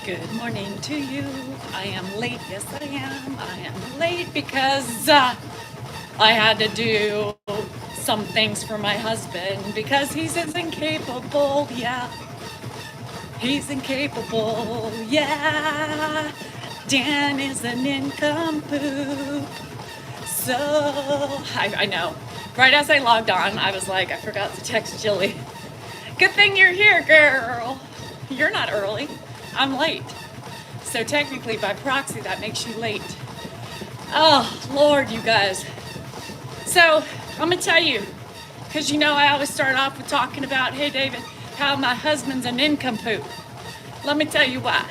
Good morning to you. I am late. Yes, I am. I am late because I had to do some things for my husband because he's incapable. Yeah, he's incapable. Yeah, Dan is an nincompoop. So, I know. Right as I logged on, I was like, I forgot to text Jilly. Good thing you're here, girl. You're not early. I'm late. So technically, by proxy, that makes you late. Oh, Lord, you guys. So, I'm going to tell you, because you know I always start off with talking about, hey, David, how my husband's an nincompoop. Let me tell you why.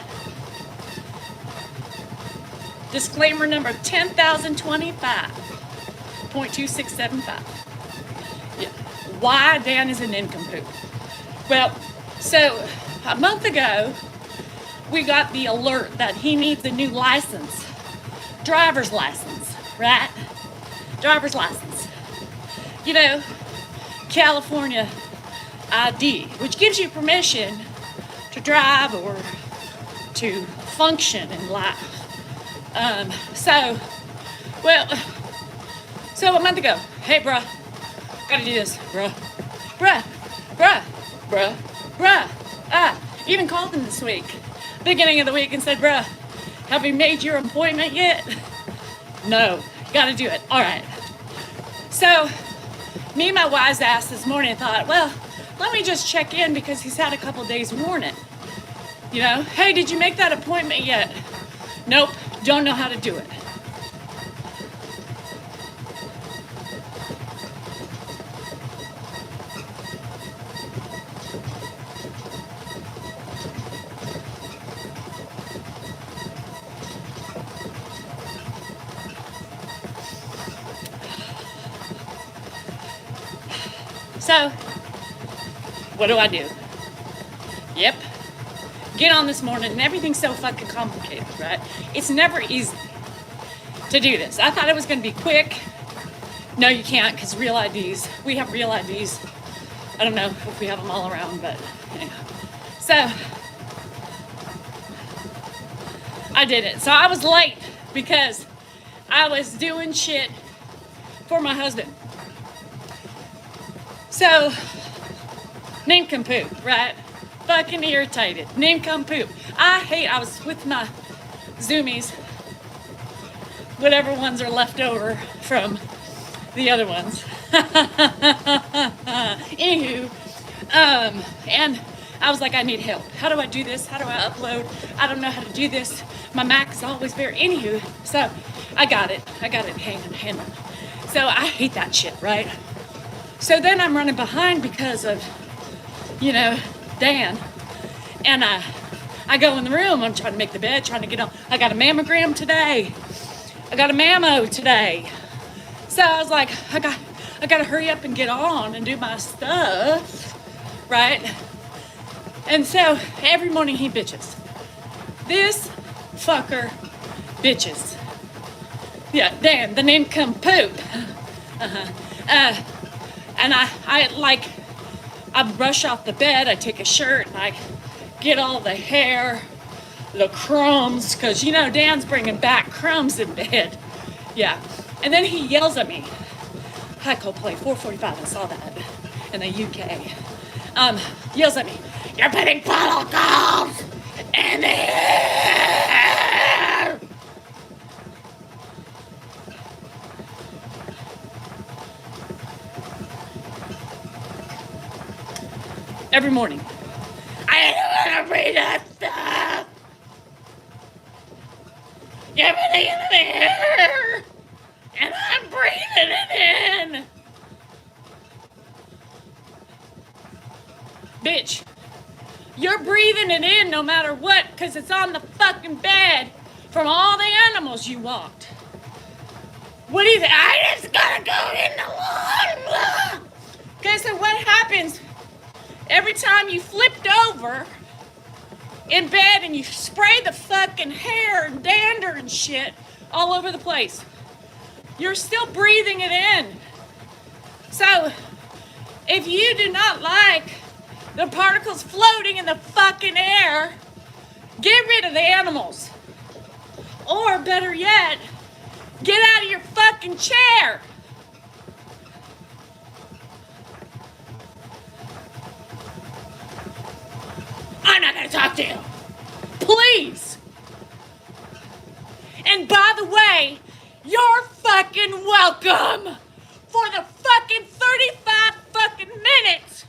Disclaimer number 10,025.2675. Yeah. Why Dan is a nincompoop. Well, so a month ago, we got the alert that he needs a new license. Driver's license, right? Driver's license. You know, California ID, which gives you permission to drive or to function in life. So a month ago, hey, bruh, gotta do this, bruh. Even called him this week, beginning of the week, and said, bruh, have you made your appointment yet? No, gotta do it. All right. So, me and my wise ass this morning thought, well, let me just check in because he's had a couple days warning. You know, hey, did you make that appointment yet? Nope, don't know how to do it. So, what do I do? Yep. Get on this morning and everything's so fucking complicated, right? It's never easy to do this. I thought it was going to be quick. No, you can't because real IDs. We have real IDs. I don't know if we have them all around, but anyhow. So, I did it. So I was late because I was doing shit for my husband. So, nincompoop, right? Fucking irritated. Nincompoop. I was with my Zoomies, whatever ones are left over from the other ones. Anywho, and I was like, I need help. How do I do this? How do I upload? I don't know how to do this. My Mac is always very, anywho. So, I got it handled. So, I hate that shit, right? So then I'm running behind because of, you know, Dan. And I go in the room. I'm trying to make the bed, trying to get on. I got a mammogram today. I got a mammo today. So I was like, I got to hurry up and get on and do my stuff, right? And so every morning he bitches. This fucker bitches. Yeah, Dan, the nincompoop. And I brush off the bed, I take a shirt, and I get all the hair, the crumbs, because, you know, Dan's bringing back crumbs in bed. Yeah. And then he yells at me. Hi, Coldplay, 4:45, I saw that in the UK. Yells at me, you're putting follicles in the hair! Every morning. I don't want to read that stuff. You're putting it in the air, and I'm breathing it in. Bitch, you're breathing it in no matter what, because it's on the fucking bed from all the animals you walked. What do you think? I just gotta go in the water. Okay, so what happens? Every time you flipped over in bed and you spray the fucking hair and dander and shit all over the place, you're still breathing it in. So, if you do not like the particles floating in the fucking air, Get rid of the animals. Or better yet, get out of your fucking chair. I'm not gonna talk to you. Please. And by the way, you're fucking welcome for the fucking 35 fucking minutes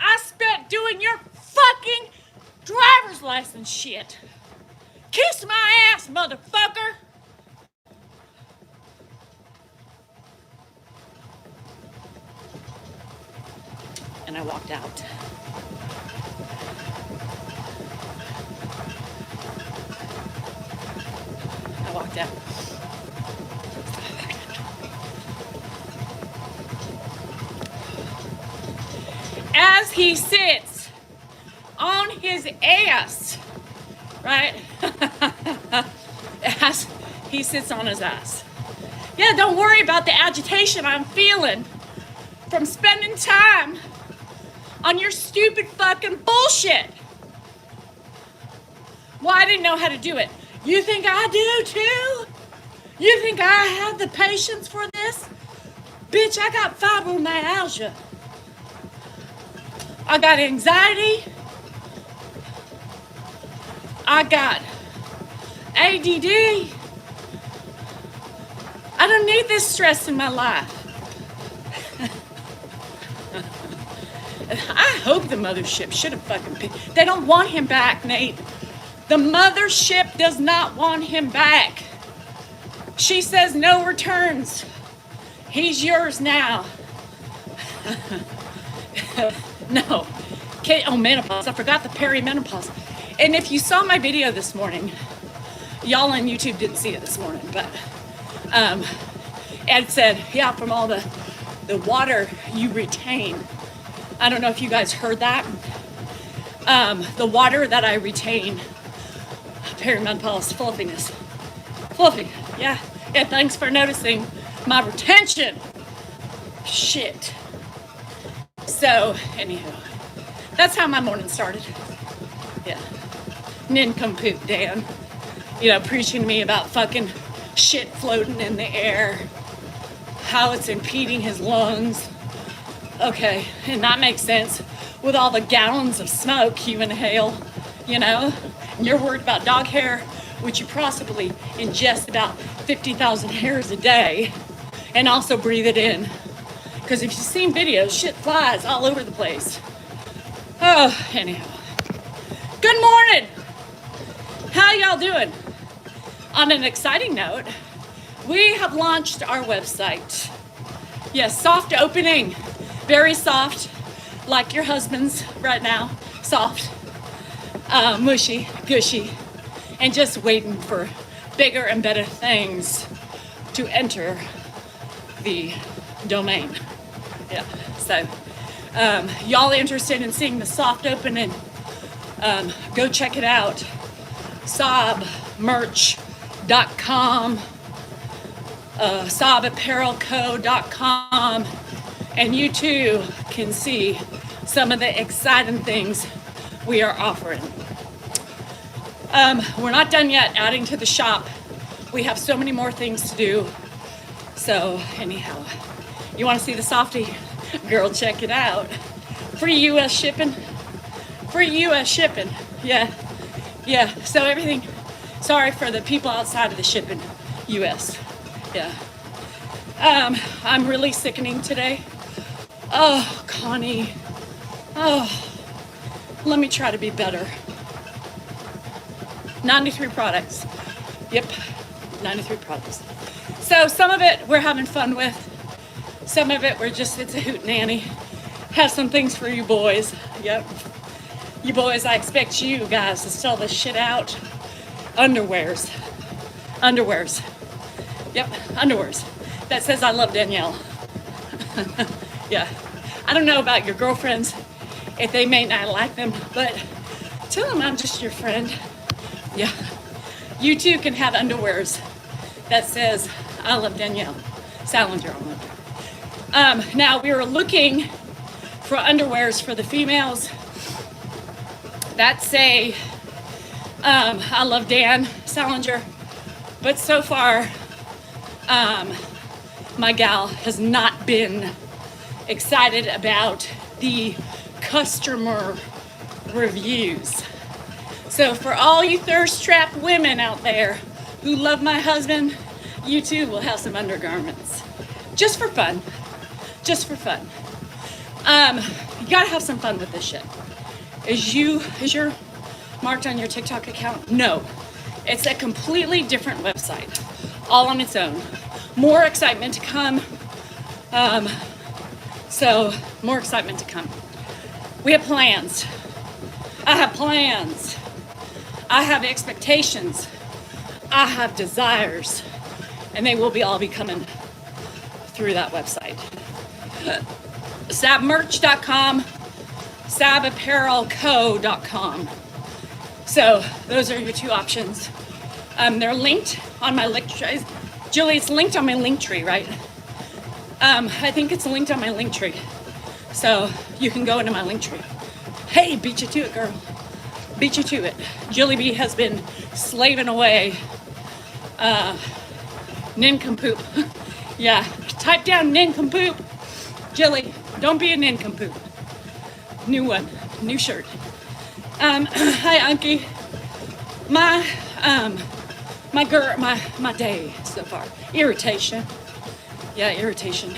I spent doing your fucking driver's license shit. Kiss my ass, motherfucker. And I walked out. I walked out. As he sits on his ass, right? As he sits on his ass. Yeah, don't worry about the agitation I'm feeling from spending time on your stupid fucking bullshit. Well, I didn't know how to do it. You think I do too? You think I have the patience for this? Bitch, I got fibromyalgia. I got anxiety. I got ADD. I don't need this stress in my life. I hope the mothership should have fucking picked. They don't want him back, Nate. The mothership does not want him back. She says no returns. He's yours now. No. Oh, menopause. I forgot the perimenopause. And if you saw my video this morning, y'all on YouTube didn't see it this morning, but Ed said, yeah, from all the water you retain. I don't know if you guys heard that. The water that I retain, perimenopause, fluffiness. Fluffy, yeah. Yeah, thanks for noticing my retention. Shit. So, anyhow, that's how my morning started. Yeah. Nincompoop Dan, preaching to me about fucking shit floating in the air, how it's impeding his lungs. Okay, and that makes sense with all the gallons of smoke you inhale, and you're worried about dog hair, which you possibly ingest about 50,000 hairs a day, and also breathe it in. Because if you've seen videos, shit flies all over the place. Oh, anyhow. Good morning. How y'all doing? On an exciting note, we have launched our website. Yes, soft opening. Very soft, like your husband's right now. Soft, mushy, gushy, and just waiting for bigger and better things to enter the domain. Yeah, so y'all soft in the soft opening, go check it out. Sobmerch.com, sobapparelco.com, and you too can see some of the exciting things we are offering. We're not done yet adding to the shop. We have so many more things to do. So anyhow, you want to see the softie? Girl, check it out. Free U.S. shipping. Free U.S. shipping. Yeah. Yeah. So everything. Sorry for the people outside of the shipping. U.S. Yeah. I'm really sickening today. Oh, Connie. Oh, let me try to be better. 93 products. Yep. 93 products. So some of it we're having fun with. Some of it it's a hootenanny. Have some things for you boys. Yep. You boys, I expect you guys to sell this shit out. Underwears. Yep, underwears. That says I love Danielle. Yeah. I don't know about your girlfriends, if they may not like them, but tell them I'm just your friend. Yeah. You too can have underwears that says I love Danielle. Salinger on them. Now we were looking for underwears for the females that say I love Dan Salinger, but so far, my gal has not been excited about the customer reviews. So for all you thirst-trapped women out there who love my husband, you too will have some undergarments. Just for fun. Just for fun. You gotta have some fun with this shit. Is your marked on your TikTok account? No. It's a completely different website, all on its own. More excitement to come. So more excitement to come. We have plans. I have plans. I have expectations. I have desires. And they will all be coming through that website. Sabmerch.com, sabapparelco.com. So those are your two options. They're linked on my link tree. Julie, it's linked on my link tree, right? I think it's linked on my link tree. So you can go into my link tree. Hey, beat you to it, girl. Beat you to it. Julie B has been slaving away. Nincompoop. Yeah, type down nincompoop. Jilly, don't be a nincompoop. New one, new shirt. Hi, Unky. My day so far. Irritation. Yeah, irritation.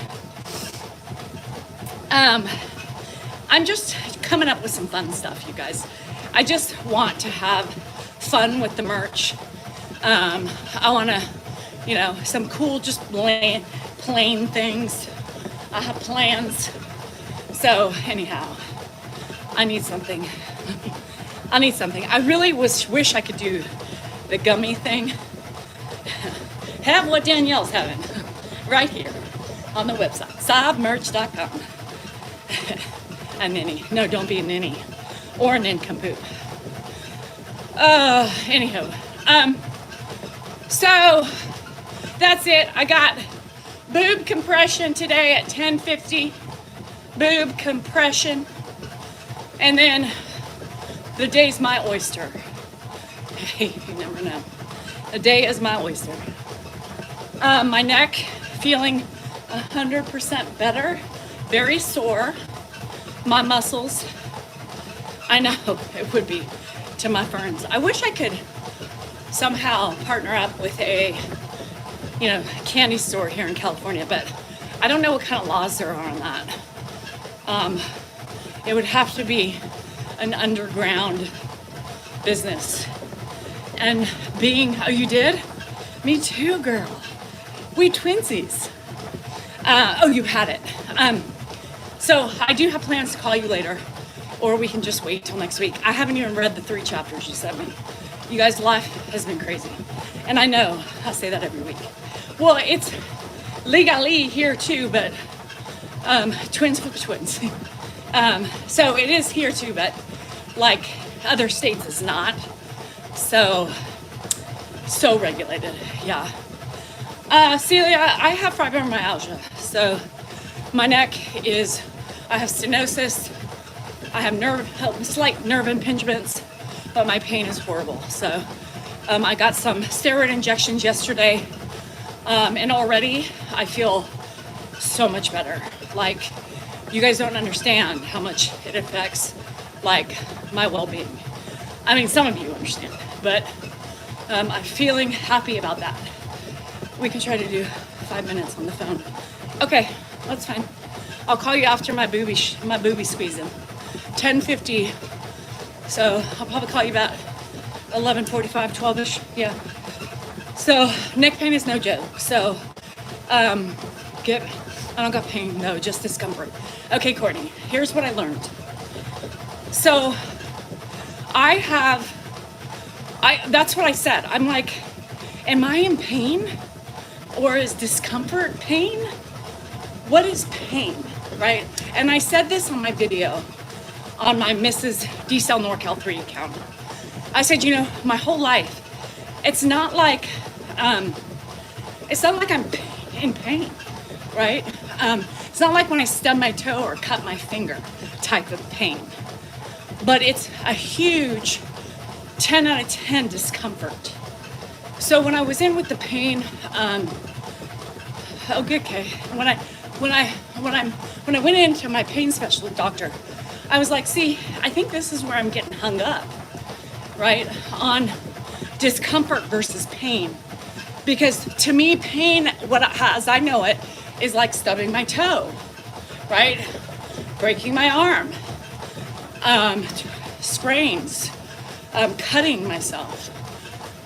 I'm just coming up with some fun stuff, you guys. I just want to have fun with the merch. I want to, some cool, just plain things. I have plans. So anyhow, I need something. I really wish I could do the gummy thing. Have what Danielle's having right here on the website, sobmerch.com. A ninny. No, don't be a ninny or a nincompoop. Anyhow, so that's it. I got boob compression today at 10:50. Boob compression. And then the day's my oyster. Hey, you never know. The day is my oyster. My neck feeling 100% better. Very sore. My muscles. I know it would be to my ferns. I wish I could somehow partner up with a candy store here in California, but I don't know what kind of laws there are on that. It would have to be an underground business. And oh, you did? Me too, girl. We twinsies. Oh, you had it. So I do have plans to call you later, or we can just wait till next week. I haven't even read the 3 chapters you sent me. You guys' life has been crazy. And I know I say that every week. Well, it's legally here too, but twins for the twins. So it is here too, but like other states it's not. So regulated, yeah. Celia, I have fibromyalgia. So my neck I have stenosis. I have slight nerve impingements, but my pain is horrible. So I got some steroid injections yesterday, and already I feel so much better. Like, you guys don't understand how much it affects, like, my well-being. I mean, some of you understand, but I'm feeling happy about that. We can try to do 5 minutes on the phone. Okay, that's fine. I'll call you after my booby squeezing. 10:50. So I'll probably call you about 11:45, 12ish. Yeah. So neck pain is no joke. So I don't got pain, no, just discomfort. Okay, Courtney, here's what I learned. So that's what I said. I'm like, am I in pain? Or is discomfort pain? What is pain, right? And I said this on my video on my Mrs. D-Cell NorCal 3 account. I said, my whole life, it's not like I'm in pain, right? It's not like when I stub my toe or cut my finger type of pain. But it's a huge 10 out of 10 discomfort. So when I was in with the pain, okay, when I went into my pain specialist doctor, I was like, see, I think this is where I'm getting hung up, right? On discomfort versus pain. Because to me, pain, as I know it, is like stubbing my toe, right? Breaking my arm, sprains, cutting myself.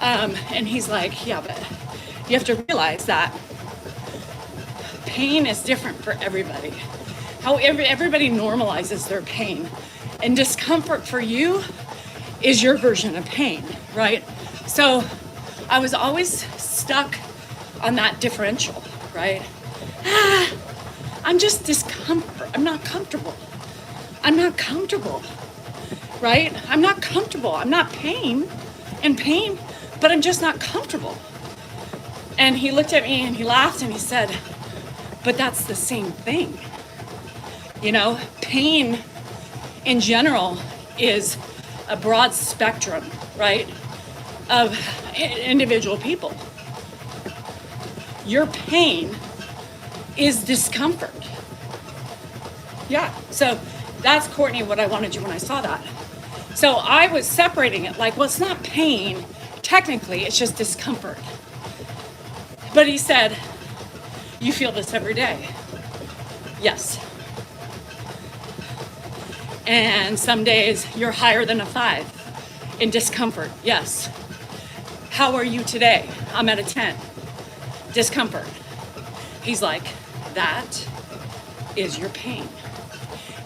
And he's like, yeah, but you have to realize that pain is different for everybody. How everybody normalizes their pain. And discomfort for you is your version of pain, right? So I was always stuck on that differential, right? I'm just discomfort. I'm not comfortable. I'm not comfortable, right? I'm not comfortable. I'm not in pain, but I'm just not comfortable. And he looked at me and he laughed and he said, but that's the same thing. You know, pain in general is a broad spectrum, right, of individual people. Your pain is discomfort. Yeah, so that's, Courtney, what I wanted you when I saw that. So I was separating it like, well, it's not pain. Technically, it's just discomfort. But he said, you feel this every day. Yes. And some days you're higher than a 5 in discomfort. Yes. How are you today? I'm at a 10. Discomfort. He's like, that is your pain.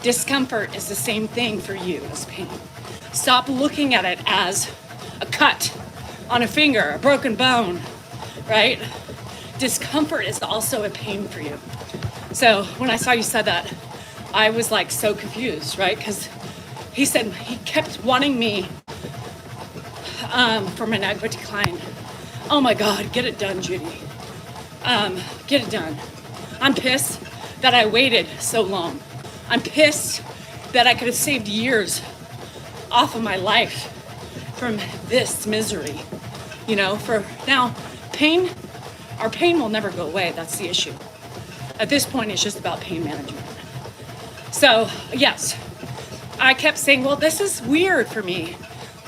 Discomfort is the same thing for you as pain. Stop looking at it as a cut on a finger, a broken bone, right? Discomfort is also a pain for you. So when I saw you said that, I was like so confused, right? Because he said he kept wanting me for my neck, but declined. Oh my God, get it done, Judy. Get it done. I'm pissed that I waited so long. I'm pissed that I could have saved years off of my life from this misery. You know, for now, pain, our pain will never go away. That's the issue. At this point, it's just about pain management. So, yes, I kept saying, well, this is weird for me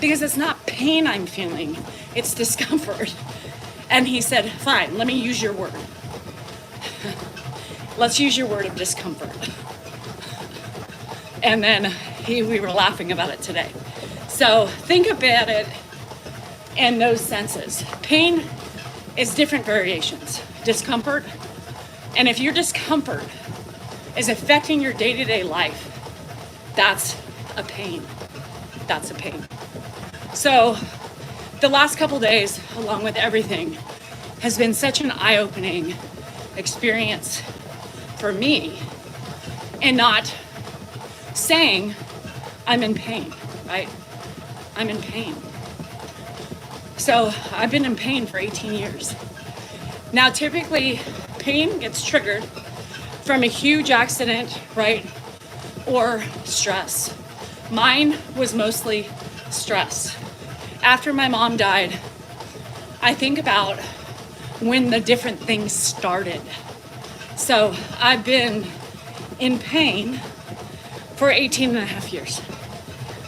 because it's not pain I'm feeling, it's discomfort. And he said, fine, let me use your word. Let's use your word of discomfort. And then we were laughing about it today. So think about it in those senses. Pain is different variations. Discomfort, and if your discomfort is affecting your day-to-day life, that's a pain. That's a pain. So the last couple days, along with everything, has been such an eye-opening experience for me, and not saying I'm in pain, right? I'm in pain. So I've been in pain for 18 years. Now, typically, pain gets triggered from a huge accident, right? Or stress. Mine was mostly stress. After my mom died, I think about when the different things started. So I've been in pain for 18 and a half years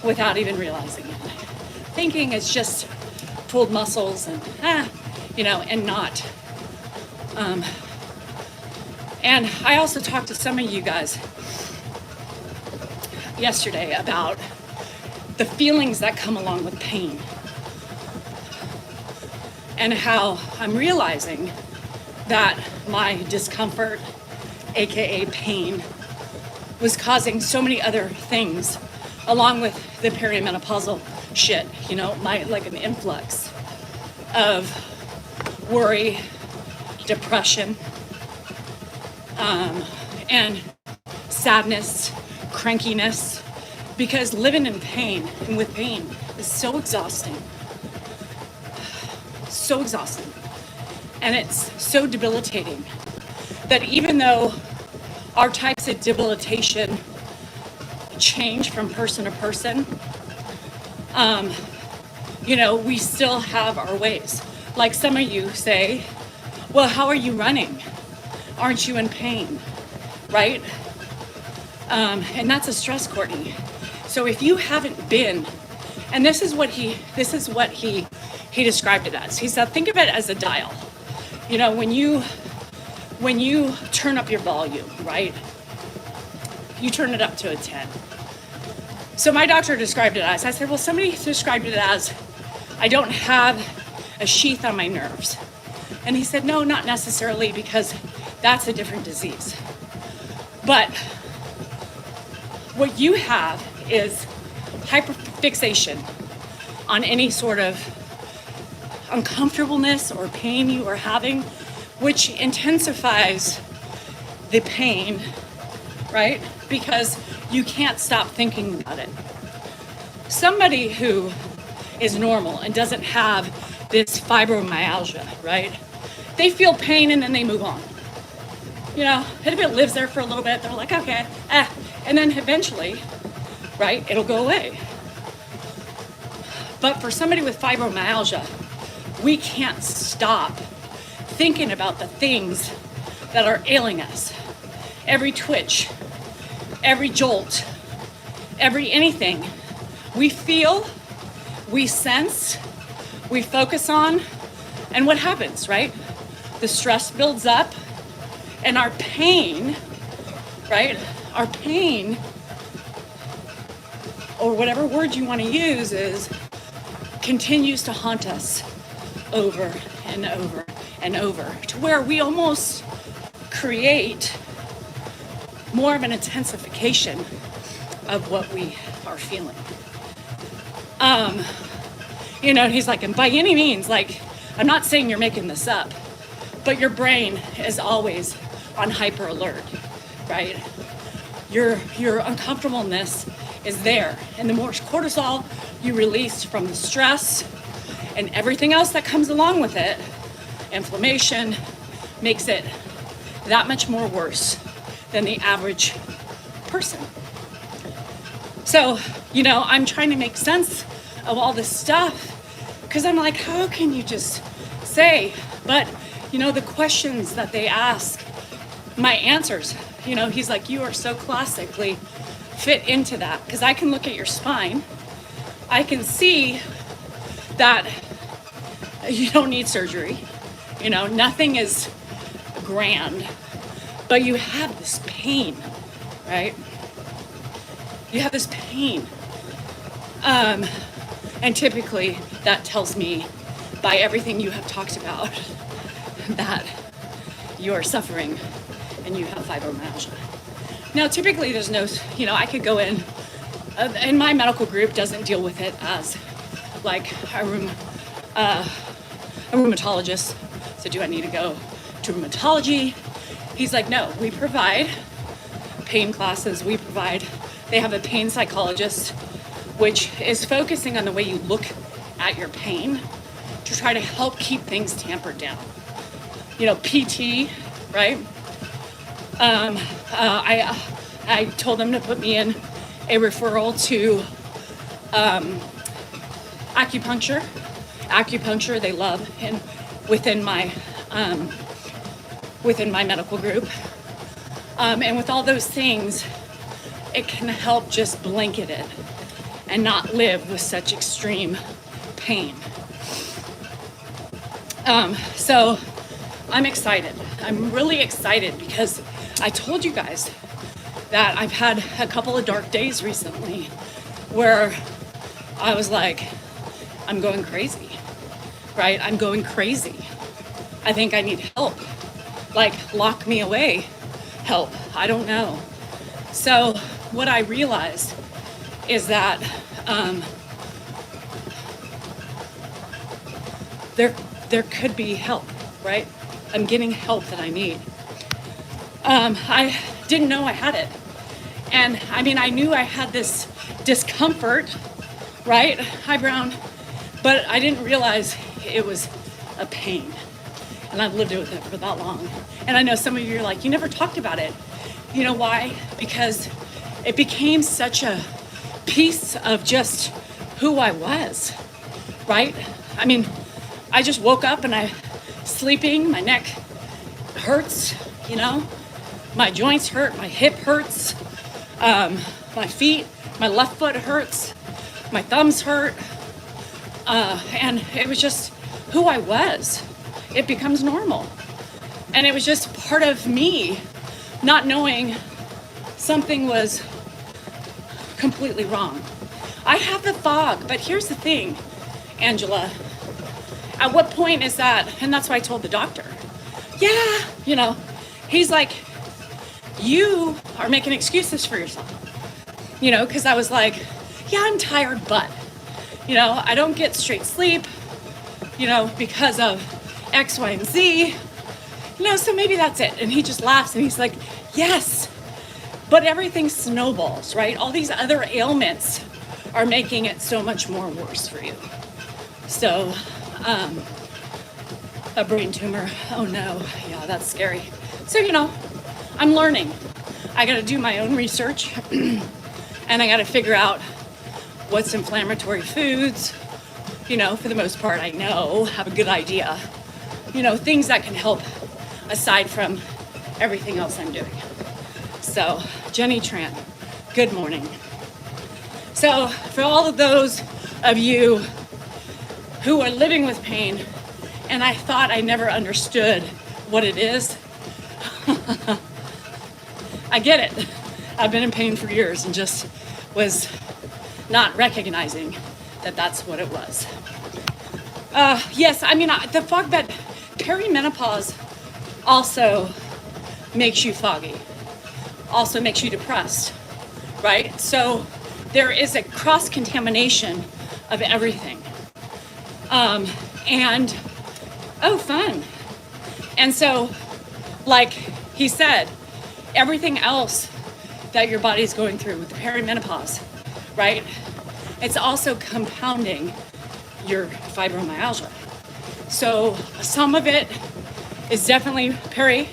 without even realizing it. Thinking it's just pulled muscles and, and not. And I also talked to some of you guys yesterday about the feelings that come along with pain and how I'm realizing that my discomfort, aka pain, was causing so many other things along with the perimenopausal shit, like an influx of worry, depression, and sadness, crankiness, because living in pain and with pain is so exhausting. So exhausting. And it's so debilitating that even though our types of debilitation change from person to person, we still have our ways. Like some of you say, well, how are you running? Aren't you in pain? Right? And that's a stress, Courtney. So if you haven't been, and this is what he described it as. He said, think of it as a dial. When you turn up your volume, right? You turn it up to a 10. So my doctor described it as, I said, well, somebody described it as, I don't have a sheath on my nerves. And he said, no, not necessarily, because that's a different disease. But what you have is hyperfixation on any sort of uncomfortableness or pain you are having, which intensifies the pain, right? Because you can't stop thinking about it. Somebody who is normal and doesn't have this fibromyalgia, right? They feel pain and then they move on. And if it lives there for a little bit, they're like, okay, and then eventually, right, it'll go away. But for somebody with fibromyalgia, we can't stop thinking about the things that are ailing us. Every twitch, every jolt, every anything we feel, we sense, we focus on, and what happens, right? The stress builds up, and our pain, right? Our pain, or whatever word you want to use, continues to haunt us over and over and over, to where we almost create more of an intensification of what we are feeling. He's like, and by any means, like, I'm not saying you're making this up, but your brain is always on hyper alert, right? Your uncomfortableness is there, and the more cortisol you release from the stress and everything else that comes along with it, inflammation, makes it that much more worse than the average person. So, I'm trying to make sense of all this stuff, because I'm like, how can you just say? But, the questions that they ask, my answers, he's like, you are so classically fit into that, because I can look at your spine. I can see that you don't need surgery. Nothing is grand, but you have this pain, right? You have this pain. And typically that tells me, by everything you have talked about, that you are suffering and you have fibromyalgia. Now, typically there's no, I could go in, and my medical group doesn't deal with it as like a rheumatologist. So do I need to go to rheumatology? He's like, no, we provide pain classes. They have a pain psychologist, which is focusing on the way you look at your pain to try to help keep things tampered down. PT, right? I told them to put me in a referral to acupuncture. Acupuncture they love, and within my medical group. And with all those things, it can help just blanket it and not live with such extreme pain. So I'm excited. I'm really excited, because I told you guys that I've had a couple of dark days recently where I was like, I'm going crazy, right? I'm going crazy. I think I need help. Like, lock me away help. I don't know. So what I realized is that there could be help, right? I'm getting help that I need. I didn't know I had it. And I knew I had this discomfort, right? Hi, Brown. But I didn't realize it was a pain. And I've lived with it for that long. And I know some of you are like, you never talked about it. You know why? Because it became such a piece of just who I was, right? I mean, I just woke up and sleeping, my neck hurts, you know, my joints hurt, my hip hurts, my feet, my left foot hurts, my thumbs hurt, and it was just who I was. It becomes normal. And it was just part of me not knowing something was completely wrong. I have the fog, but here's the thing, Angela. At what point is that? And that's why I told the doctor. Yeah, you know, he's like, you are making excuses for yourself. You know, because I was like, yeah, I'm tired, but, you know, I don't get straight sleep, you know, because of X, Y, and Z. You know, so maybe that's it. And he just laughs and he's like, yes, but everything snowballs, right? All these other ailments are making it so much more worse for you. So, a brain tumor, oh no, yeah, that's scary. So, you know, I'm learning. I gotta do my own research and I gotta figure out what's inflammatory foods. You know, for the most part, I know, have a good idea. You know, things that can help aside from everything else I'm doing. So, Jenny Tran, good morning. So, for all of those of you who are living with pain, and I thought I never understood what it is, I get it. I've been in pain for years and just was not recognizing that that's what it was. Yes, I mean, the fog bed, perimenopause also makes you foggy, also makes you depressed, right? So there is a cross-contamination of everything. And, oh, fun. And so, like he said, everything else that your body's going through with the perimenopause, right? It's also compounding your fibromyalgia. So some of it is definitely peri,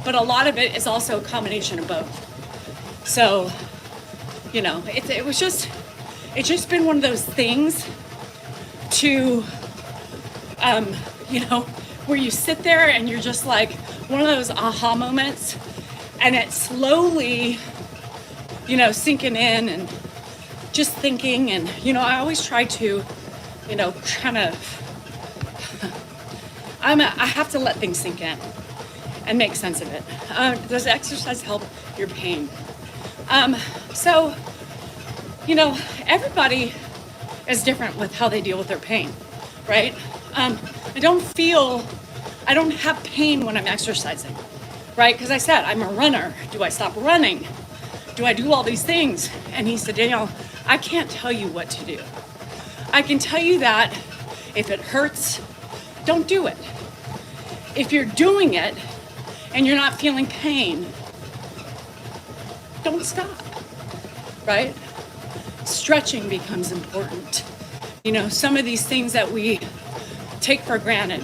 but a lot of it is also a combination of both. So, you know, it's just been one of those things to, you know, where you sit there and you're just like one of those aha moments, and it's slowly, you know, sinking in and just thinking. And, you know, I always try to, you know, kind of, I have to let things sink in and make sense of it. Does exercise help your pain? So, you know, everybody is different with how they deal with their pain, right? I don't have pain when I'm exercising, right? Because I said, I'm a runner. Do I stop running? Do I do all these things? And he said, Danielle, I can't tell you what to do. I can tell you that if it hurts, don't do it. If you're doing it and you're not feeling pain, don't stop, right? Stretching becomes important. You know, some of these things that we take for granted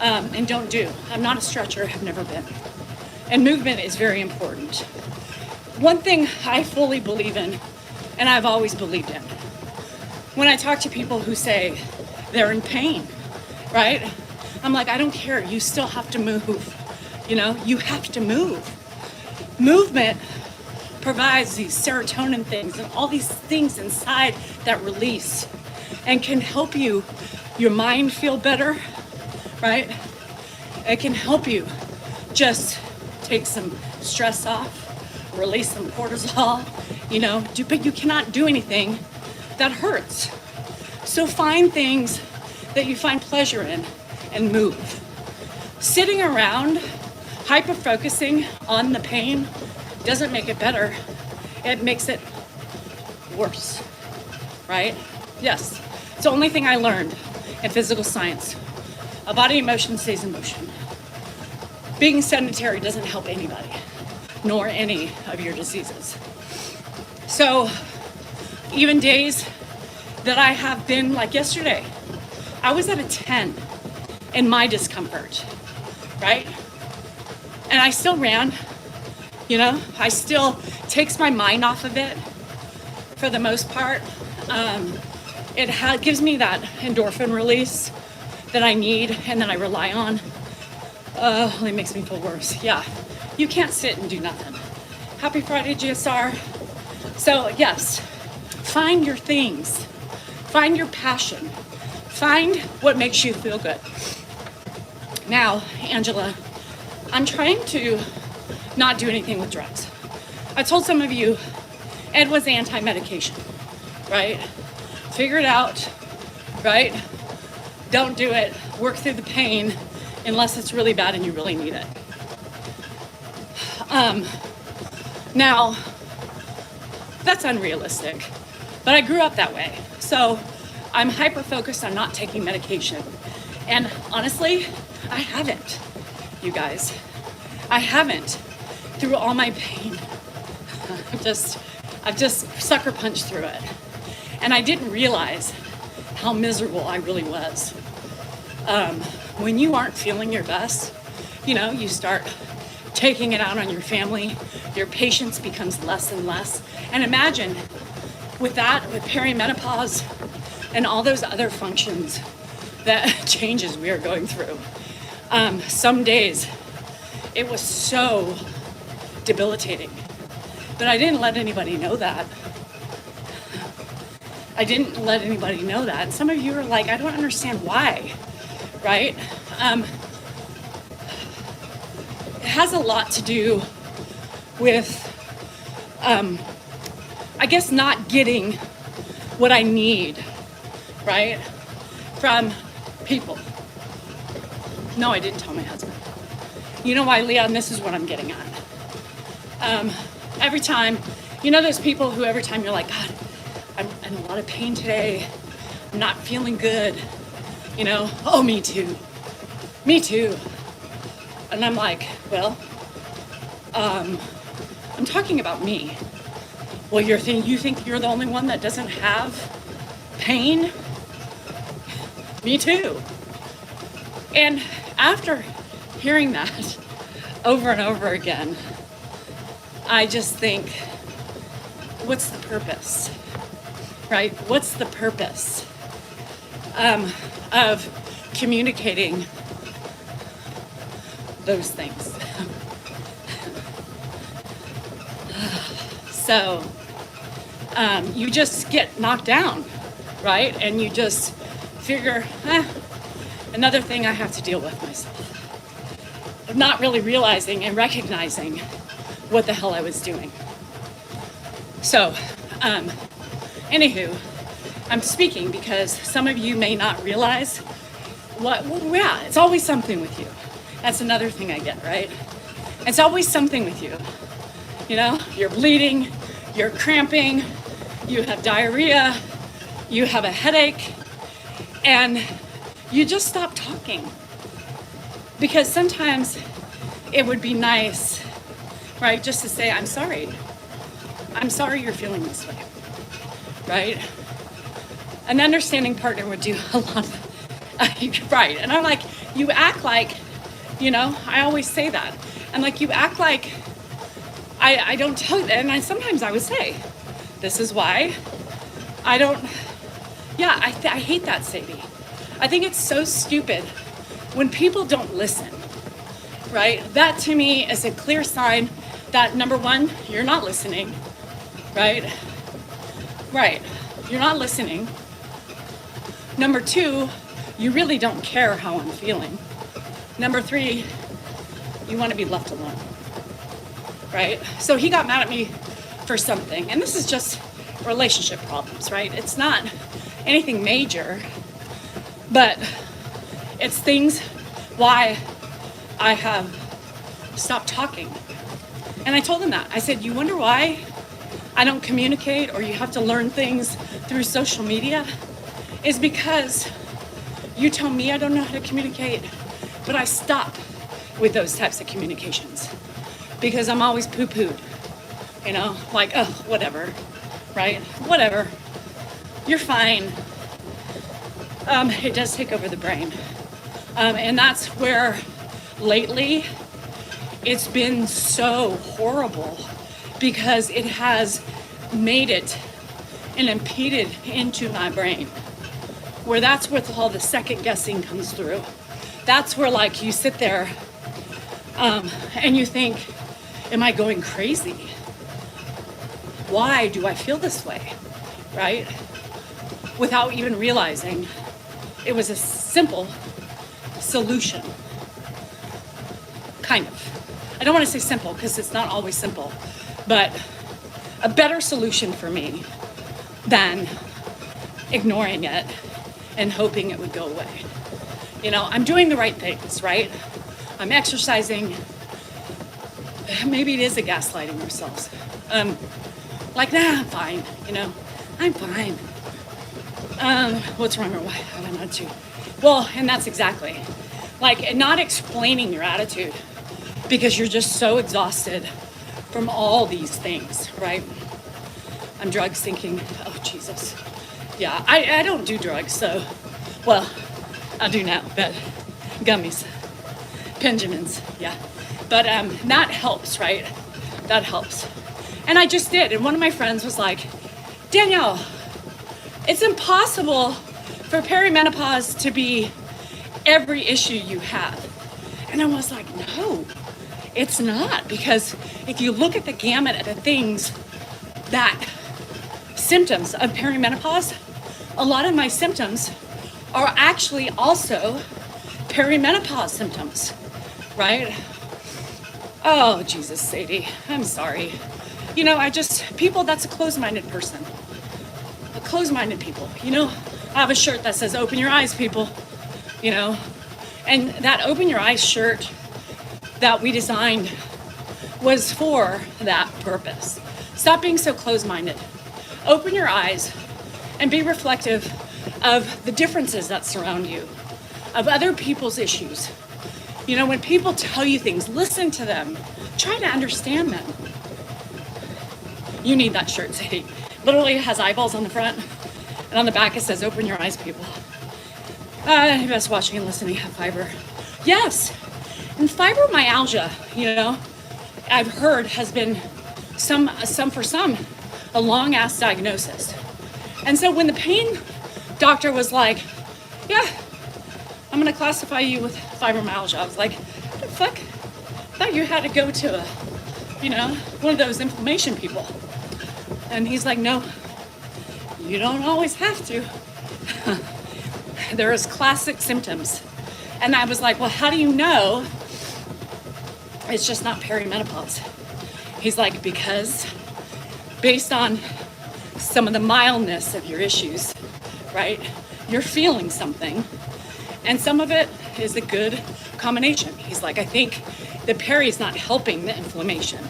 and don't do. I'm not a stretcher, have never been. And movement is very important. One thing I fully believe in, and I've always believed in, when I talk to people who say they're in pain, right? I'm like, I don't care, you still have to move. You know, you have to move. Movement provides these serotonin things and all these things inside that release and can help your mind feel better, right? It can help you just take some stress off, release some cortisol, you know, but you cannot do anything that hurts. So find things that you find pleasure in and move. Sitting around, hyper-focusing on the pain doesn't make it better. It makes it worse, right? Yes, it's the only thing I learned in physical science. A body in motion stays in motion. Being sedentary doesn't help anybody, nor any of your diseases. So even days that I have been, like yesterday, I was at a 10 in my discomfort, right? And I still ran, you know, I still takes my mind off of it for the most part. gives me that endorphin release that I need and that I rely on. It makes me feel worse. Yeah, you can't sit and do nothing. Happy Friday, GSR. So yes, find your things, find your passion, find what makes you feel good. Now, Angela, I'm trying to not do anything with drugs. I told some of you, Ed was anti-medication, right? Figure it out, right? Don't do it. Work through the pain unless it's really bad and you really need it. Now, that's unrealistic, but I grew up that way. So I'm hyper-focused on not taking medication. And honestly, I haven't, you guys. I haven't through all my pain. I've just sucker punched through it. And I didn't realize how miserable I really was. When you aren't feeling your best, you start taking it out on your family. Your patience becomes less and less. And imagine with perimenopause and all those other functions, that changes we are going through. Some days it was so debilitating, but I didn't let anybody know that. And some of you are like, I don't understand why, right? It has a lot to do with, I guess, not getting what I need, right, from people. No, I didn't tell my husband. You know why, Leah? And this is what I'm getting at. Every time, those people who every time you're like, God, I'm in a lot of pain today. I'm not feeling good. Oh, me too. And I'm like, well, I'm talking about me. Well, you think you're the only one that doesn't have pain? Me too. And after hearing that over and over again, I just think, what's the purpose, right? What's the purpose of communicating those things? So you just get knocked down, right? And you just figure, another thing I have to deal with myself. Of not really realizing and recognizing what the hell I was doing. So, anywho, I'm speaking because some of you may not realize it's always something with you. That's another thing I get, right? It's always something with you. You're bleeding, you're cramping, you have diarrhea, you have a headache, and you just stop talking. Because sometimes it would be nice, right, just to say, I'm sorry. I'm sorry you're feeling this way, right? An understanding partner would do a lot of, right. And I'm like, you act like, I always say that. I'm like, you act like I don't tell you that. And sometimes I would say, this is why I don't, I hate that, Sadie. I think it's so stupid when people don't listen, right? That to me is a clear sign that, number one, you're not listening, right? Right, you're not listening. Number two, you really don't care how I'm feeling. Number three, you want to be left alone, right? So he got mad at me for something, and this is just relationship problems, right? It's not anything major, but it's things why I have stopped talking. And I told him that. I said, you wonder why I don't communicate or you have to learn things through social media? Is because you tell me I don't know how to communicate, but I stop with those types of communications because I'm always poo-pooed, like, oh, whatever, right? Whatever, you're fine. It does take over the brain. And that's where lately it's been so horrible because it has made it and impeded into my brain, where that's where all the second guessing comes through. That's where like you sit there and you think, am I going crazy? Why do I feel this way, right? Without even realizing it was a simple solution, kind of. I don't want to say simple because it's not always simple, but a better solution for me than ignoring it and hoping it would go away. You know, I'm doing the right things, right? I'm exercising. Maybe it is a gaslighting ourselves. Like, nah, I'm fine, you know, I'm fine. What's wrong or why have I not to? Well, and that's exactly, like, not explaining your attitude because you're just so exhausted from all these things, right? I'm drugs thinking, oh, Jesus. Yeah, I don't do drugs, so, well, I do now, but gummies, Benjamins, yeah. But that helps, right? That helps. And I just did, and one of my friends was like, Danielle, it's impossible for perimenopause to be every issue you have. And I was like, no, it's not, because if you look at the gamut of the things that symptoms of perimenopause, a lot of my symptoms are actually also perimenopause symptoms, right? Oh, Jesus, Sadie, I'm sorry. You know, people, that's a closed-minded person. A closed-minded people, you know? I have a shirt that says, open your eyes, people, you know? And that open your eyes shirt that we designed was for that purpose. Stop being so closed-minded. Open your eyes and be reflective of the differences that surround you, of other people's issues. You know, when people tell you things, listen to them. Try to understand them. You need that shirt, Sadie. Literally has eyeballs on the front, and on the back it says, open your eyes, people. Best watching and listening have fiber. Yes, and fibromyalgia, you know, I've heard has been for some, a long ass diagnosis. And so when the pain doctor was like, yeah, I'm gonna classify you with fibromyalgia, I was like, what the fuck? I thought you had to go to one of those inflammation people. And he's like, no, you don't always have to. There is classic symptoms. And I was like, well, how do you know it's just not perimenopause? He's like, because based on some of the mildness of your issues, right? You're feeling something. And some of it is a good combination. He's like, I think the peri is not helping the inflammation.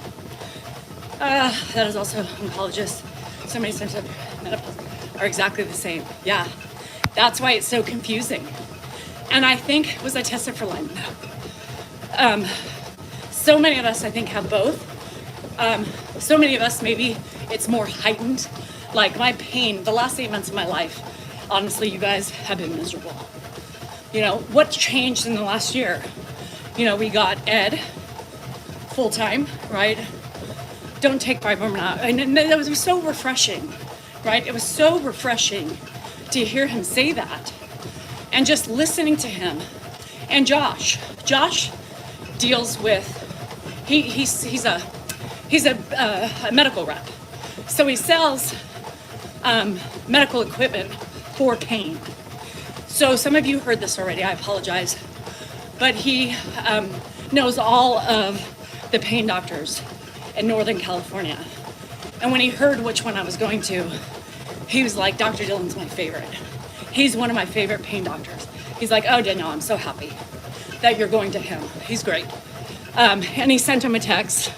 That is also oncologist. So many symptoms of menopause are exactly the same. Yeah, that's why it's so confusing. And I think, was I tested for Lyme? No. So many of us, I think, have both. So many of us, maybe it's more heightened. Like my pain, the last 8 months of my life, honestly, you guys have been miserable. You know, what changed in the last year? You know, we got Ed full-time, right? Don't take fibromyalgia. And it was so refreshing, right? It was so refreshing to hear him say that and just listening to him. And Josh deals with, he's a medical rep. So he sells medical equipment for pain. So some of you heard this already, I apologize. But he knows all of the pain doctors in Northern California. And when he heard which one I was going to, he was like, Dr. Dillon's my favorite. He's one of my favorite pain doctors. He's like, oh, Danielle, I'm so happy that you're going to him. He's great. And he sent him a text.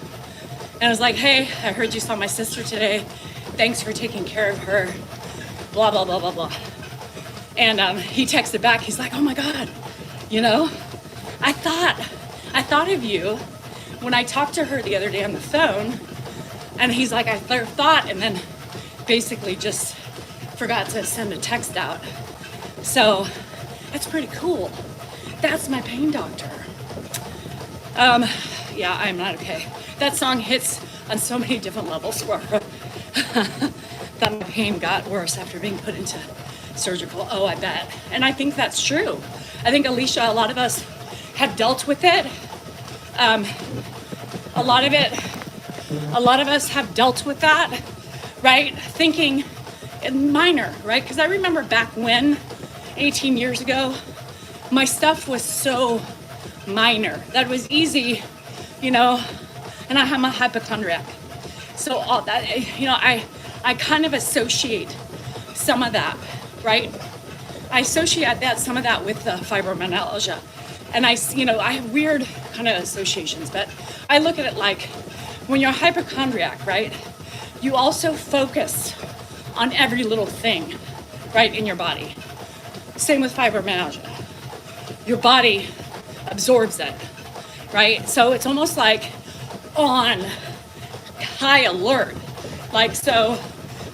And I was like, hey, I heard you saw my sister today. Thanks for taking care of her. Blah, blah, blah, blah, blah. And he texted back. He's like, oh my God, you know, I thought of you when I talked to her the other day on the phone. And he's like, I thought, and then basically just forgot to send a text out. So that's pretty cool. That's my pain doctor. Yeah, I'm not okay. That song hits on so many different levels for her. that my pain got worse after being put into surgical. Oh, I bet. And I think that's true. I think, Alicia, a lot of us have dealt with it. A lot of us have dealt with that, right? Thinking minor, right? Because I remember back when, 18 years ago, my stuff was so minor. That was easy, and I'm a hypochondriac. So all that, I kind of associate some of that, right? I associate some of that with the fibromyalgia. And I have weird kind of associations, but I look at it like when you're a hypochondriac, right? You also focus on every little thing, right, in your body. Same with fibromyalgia. Your body absorbs it, right? So it's almost like on high alert. Like, so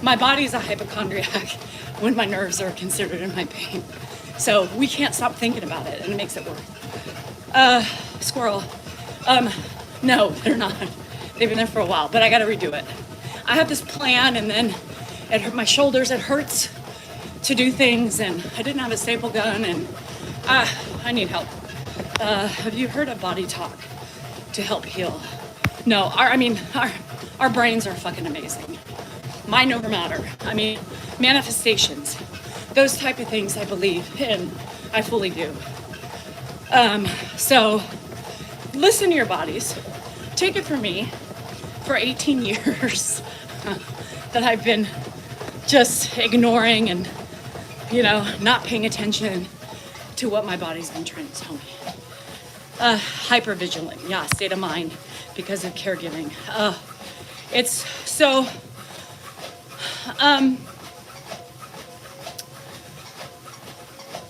my body's a hypochondriac when my nerves are considered in my pain. So we can't stop thinking about it, and it makes it worse. Squirrel. No, they're not. They've been there for a while, but I got to redo it. I have this plan, and then it hurt my shoulders. It hurts to do things, and I didn't have a staple gun, and I need help. Have you heard of body talk to help heal? No, our brains are fucking amazing. Mind over matter. Manifestations, those type of things I believe in. I fully do. So listen to your bodies. Take it from me, for 18 years that I've been just ignoring and, not paying attention to what my body's been trying to tell me. Hypervigilant, yeah, state of mind because of caregiving. It's so,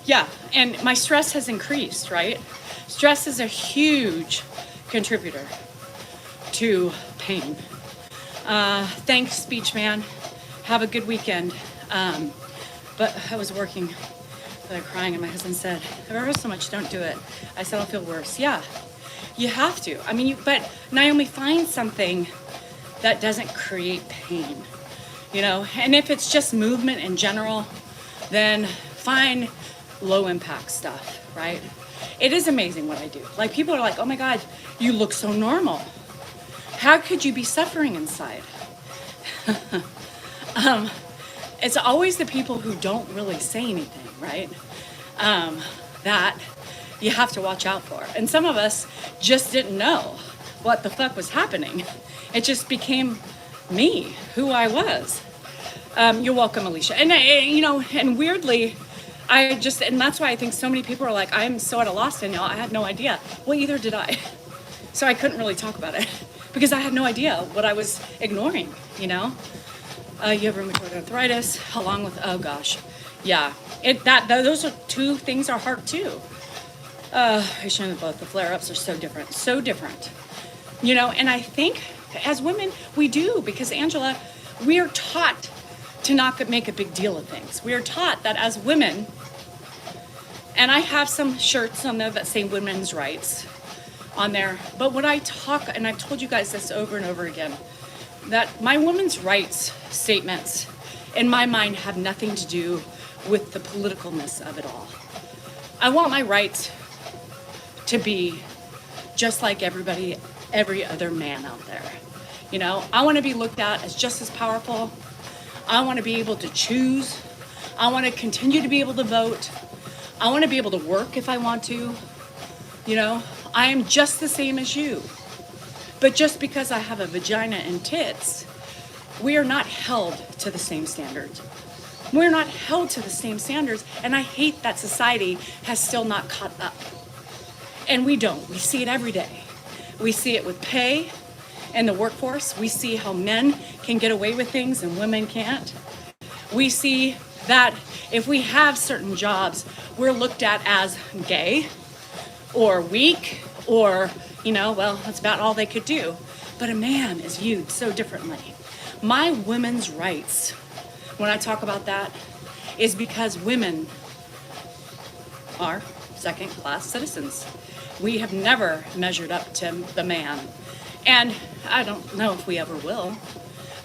yeah, and my stress has increased, right? Stress is a huge contributor to pain. Thanks, speech man. Have a good weekend. But I was working, crying, and my husband said, "If I hurt so much, don't do it." I said, "I'll feel worse." Yeah, you have to. But Naomi, find something that doesn't create pain, And if it's just movement in general, then find low impact stuff, right? It is amazing what I do. Like, people are like, "Oh my God, you look so normal. How could you be suffering inside?" It's always the people who don't really say anything, right? That you have to watch out for. And some of us just didn't know what the fuck was happening. It just became me, who I was. You're welcome, Alicia. And, and weirdly, and that's why I think so many people are like, "I'm so at a loss, Danielle. I had no idea." Well, either did I. So I couldn't really talk about it because I had no idea what I was ignoring, You have rheumatoid arthritis along with, oh gosh. Yeah, those are two things are hard too. I shouldn't have both. The flare-ups are so different. And I think as women, we do, because Angela, we are taught to not make a big deal of things. We are taught that as women, and I have some shirts on there that say women's rights on there, but when I talk, and I've told you guys this over and over again, that my women's rights statements, in my mind, have nothing to do with the politicalness of it all. I want my rights to be just like every other man out there. I want to be looked at as just as powerful. I want to be able to choose. I want to continue to be able to vote. I want to be able to work if I want to. I am just the same as you. But just because I have a vagina and tits, we are not held to the same standards. We're not held to the same standards, and I hate that society has still not caught up. And we don't. We see it every day. We see it with pay in the workforce. We see how men can get away with things and women can't. We see that if we have certain jobs, we're looked at as gay or weak or, that's about all they could do. But a man is viewed so differently. My women's rights, when I talk about that, is because women are second-class citizens. We have never measured up to the man. And I don't know if we ever will,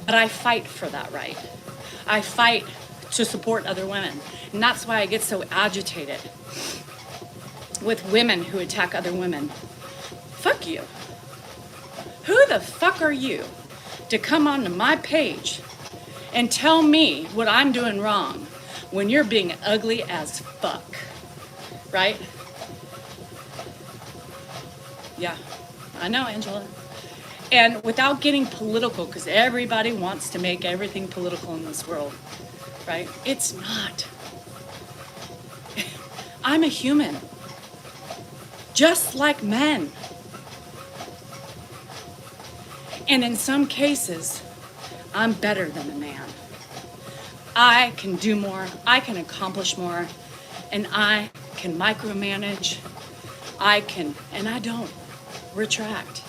but I fight for that right. I fight to support other women. And that's why I get so agitated with women who attack other women. Fuck you. Who the fuck are you to come onto my page and tell me what I'm doing wrong when you're being ugly as fuck, right? Yeah, I know, Angela. And without getting political, because everybody wants to make everything political in this world, right? It's not. I'm a human, just like men. And in some cases, I'm better than a man. I can do more, I can accomplish more, and I can micromanage. And I don't retract.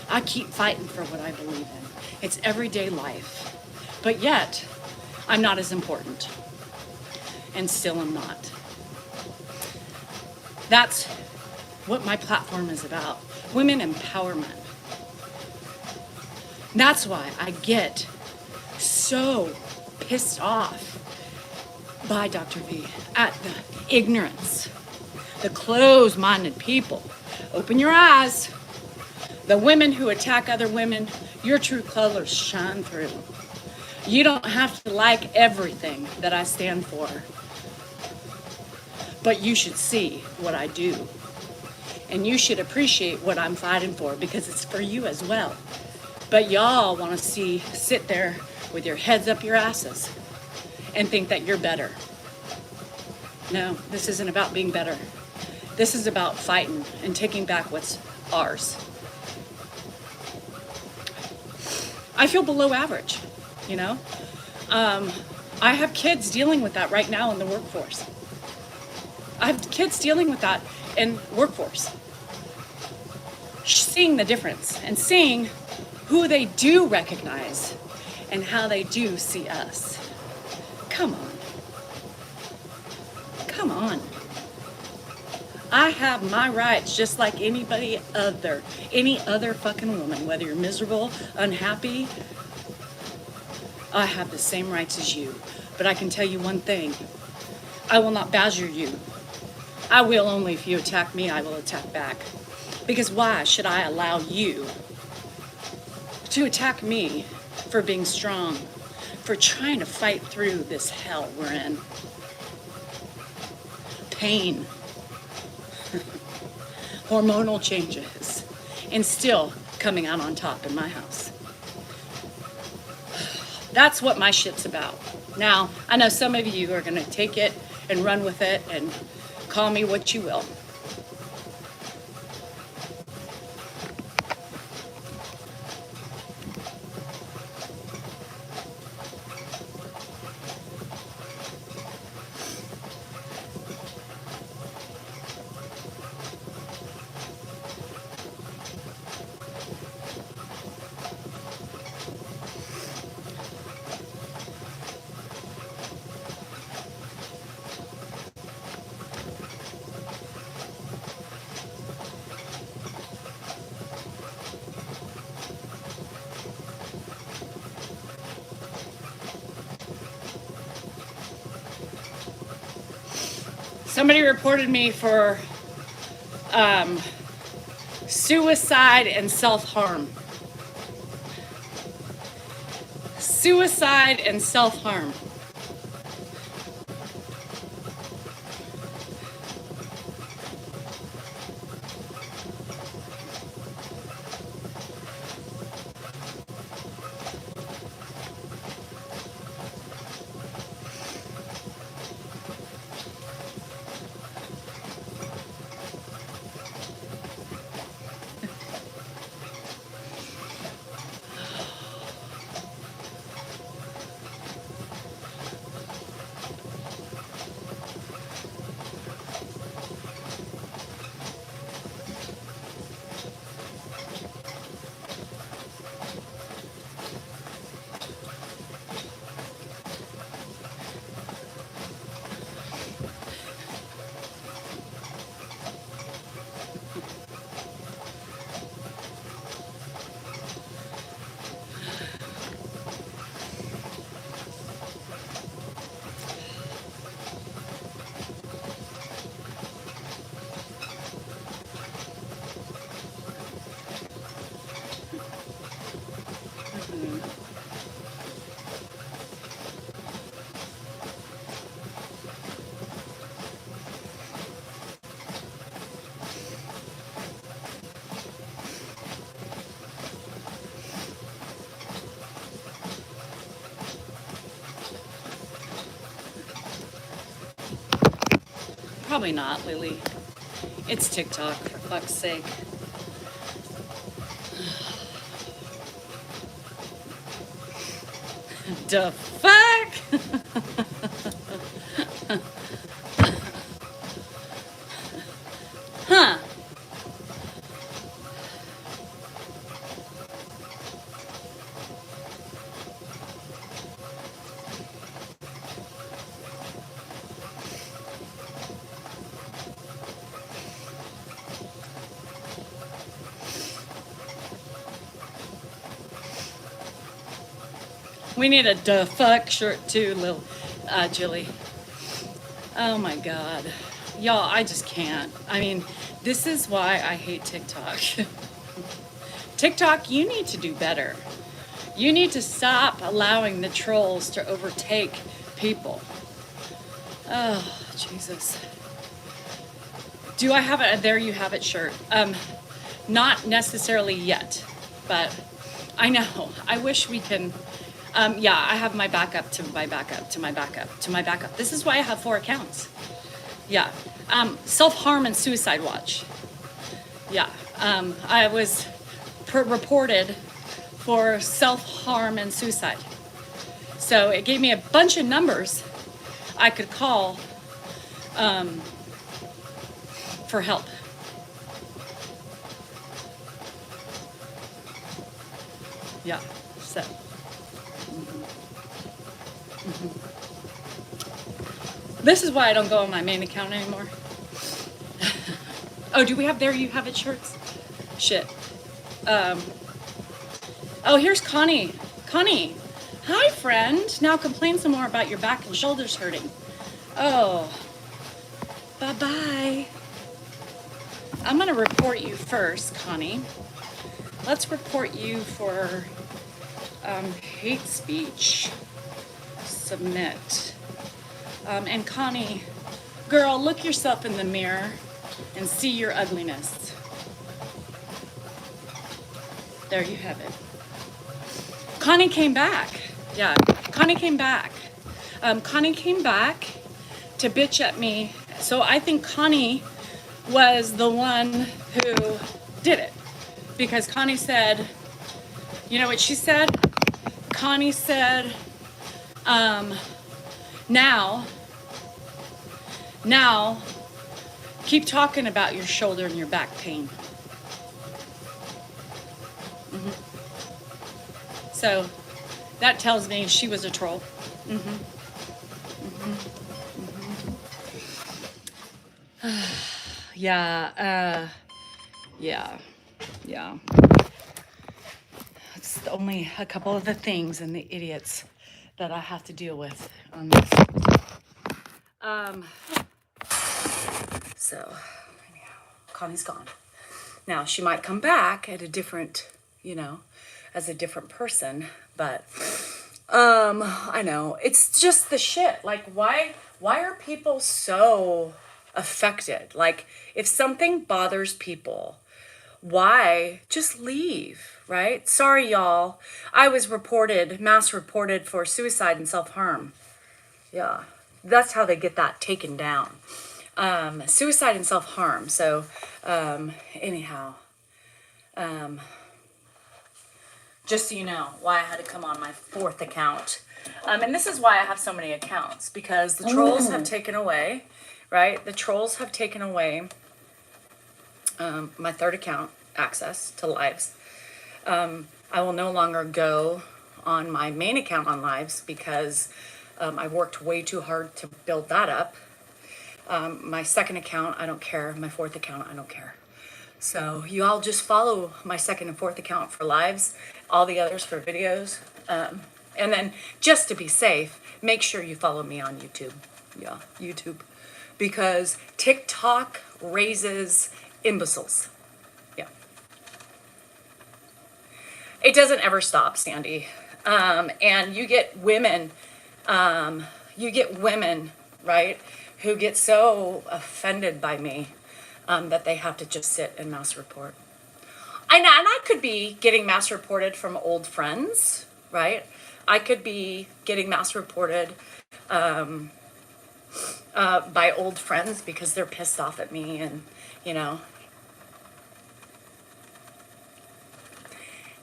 I keep fighting for what I believe in. It's everyday life. But yet, I'm not as important. And still am not. That's what my platform is about. Women empowerment. That's why I get so pissed off by Dr. V at the ignorance, the closed-minded people. Open your eyes. The women who attack other women, your true colors shine through. You don't have to like everything that I stand for, but you should see what I do. And you should appreciate what I'm fighting for, because it's for you as well. But y'all want to sit there with your heads up your asses and think that you're better. No, this isn't about being better. This is about fighting and taking back what's ours. I feel below average, you know? I have kids dealing with that right now in the workforce. I have kids dealing with that in workforce. Seeing the difference and seeing who they do recognize and how they do see us. Come on. Come on. I have my rights just like any other fucking woman, whether you're miserable, unhappy. I have the same rights as you. But I can tell you one thing. I will not badger you. I will only if you attack me, I will attack back. Because why should I allow you to attack me for being strong, for trying to fight through this hell we're in? Pain. Hormonal changes, and still coming out on top in my house. That's what my shit's about. Now, I know some of you are gonna take it and run with it and call me what you will. Somebody reported me for suicide and self-harm. Suicide and self-harm. Probably not, Lily. It's TikTok, for fuck's sake. The fuck? Huh. We need a the fuck shirt too, Lil Jilly. Oh my god. Y'all, I just can't. I mean, this is why I hate TikTok. TikTok, you need to do better. You need to stop allowing the trolls to overtake people. Oh, Jesus. Do I have a there you have it shirt? Not necessarily yet, but I know. I wish we can. Yeah, I have my backup to my backup to my backup to my backup. This is why I have 4 accounts. Yeah. Self-harm and suicide watch. Yeah. I was reported for self-harm and suicide. So it gave me a bunch of numbers I could call for help. Yeah. So. This is why I don't go on my main account anymore. Oh, do we have there you have it shirts? Shit. Oh, here's Connie. Connie, hi friend. Now complain some more about your back and shoulders hurting. Oh, bye-bye. I'm gonna report you first, Connie. Let's report you for hate speech. Submit. And Connie, girl, look yourself in the mirror and see your ugliness. There you have it. Connie came back. Yeah, Connie came back. Connie came back to bitch at me. So I think Connie was the one who did it. Because Connie said, you know what she said? Connie said, now, keep talking about your shoulder and your back pain. So that tells me she was a troll. Yeah, yeah. It's only a couple of the things and the idiots that I have to deal with on this. So, anyhow, Connie's gone. Now, she might come back at a different, as a different person, but, I know, it's just the shit. Like, why are people so affected? Like, if something bothers people, why just leave, right? Sorry, y'all. I was mass reported for suicide and self-harm. Yeah, that's how they get that taken down. Suicide and self-harm. So, anyhow, just so you know why I had to come on my 4th account. And this is why I have so many accounts, because the trolls have taken away, right? The trolls have taken away my 3rd account access to lives. I will no longer go on my main account on lives because I worked way too hard to build that up. My 2nd account, I don't care. My 4th account, I don't care. So you all just follow my 2nd and 4th account for lives, all the others for videos. And then just to be safe, make sure you follow me on YouTube. Yeah, YouTube. Because TikTok raises imbeciles. Yeah. It doesn't ever stop, Sandy. And you get women, right, who get so offended by me that they have to just sit and mass report. And I could be getting mass reported from old friends, right? I could be getting mass reported by old friends because they're pissed off at me, and you know,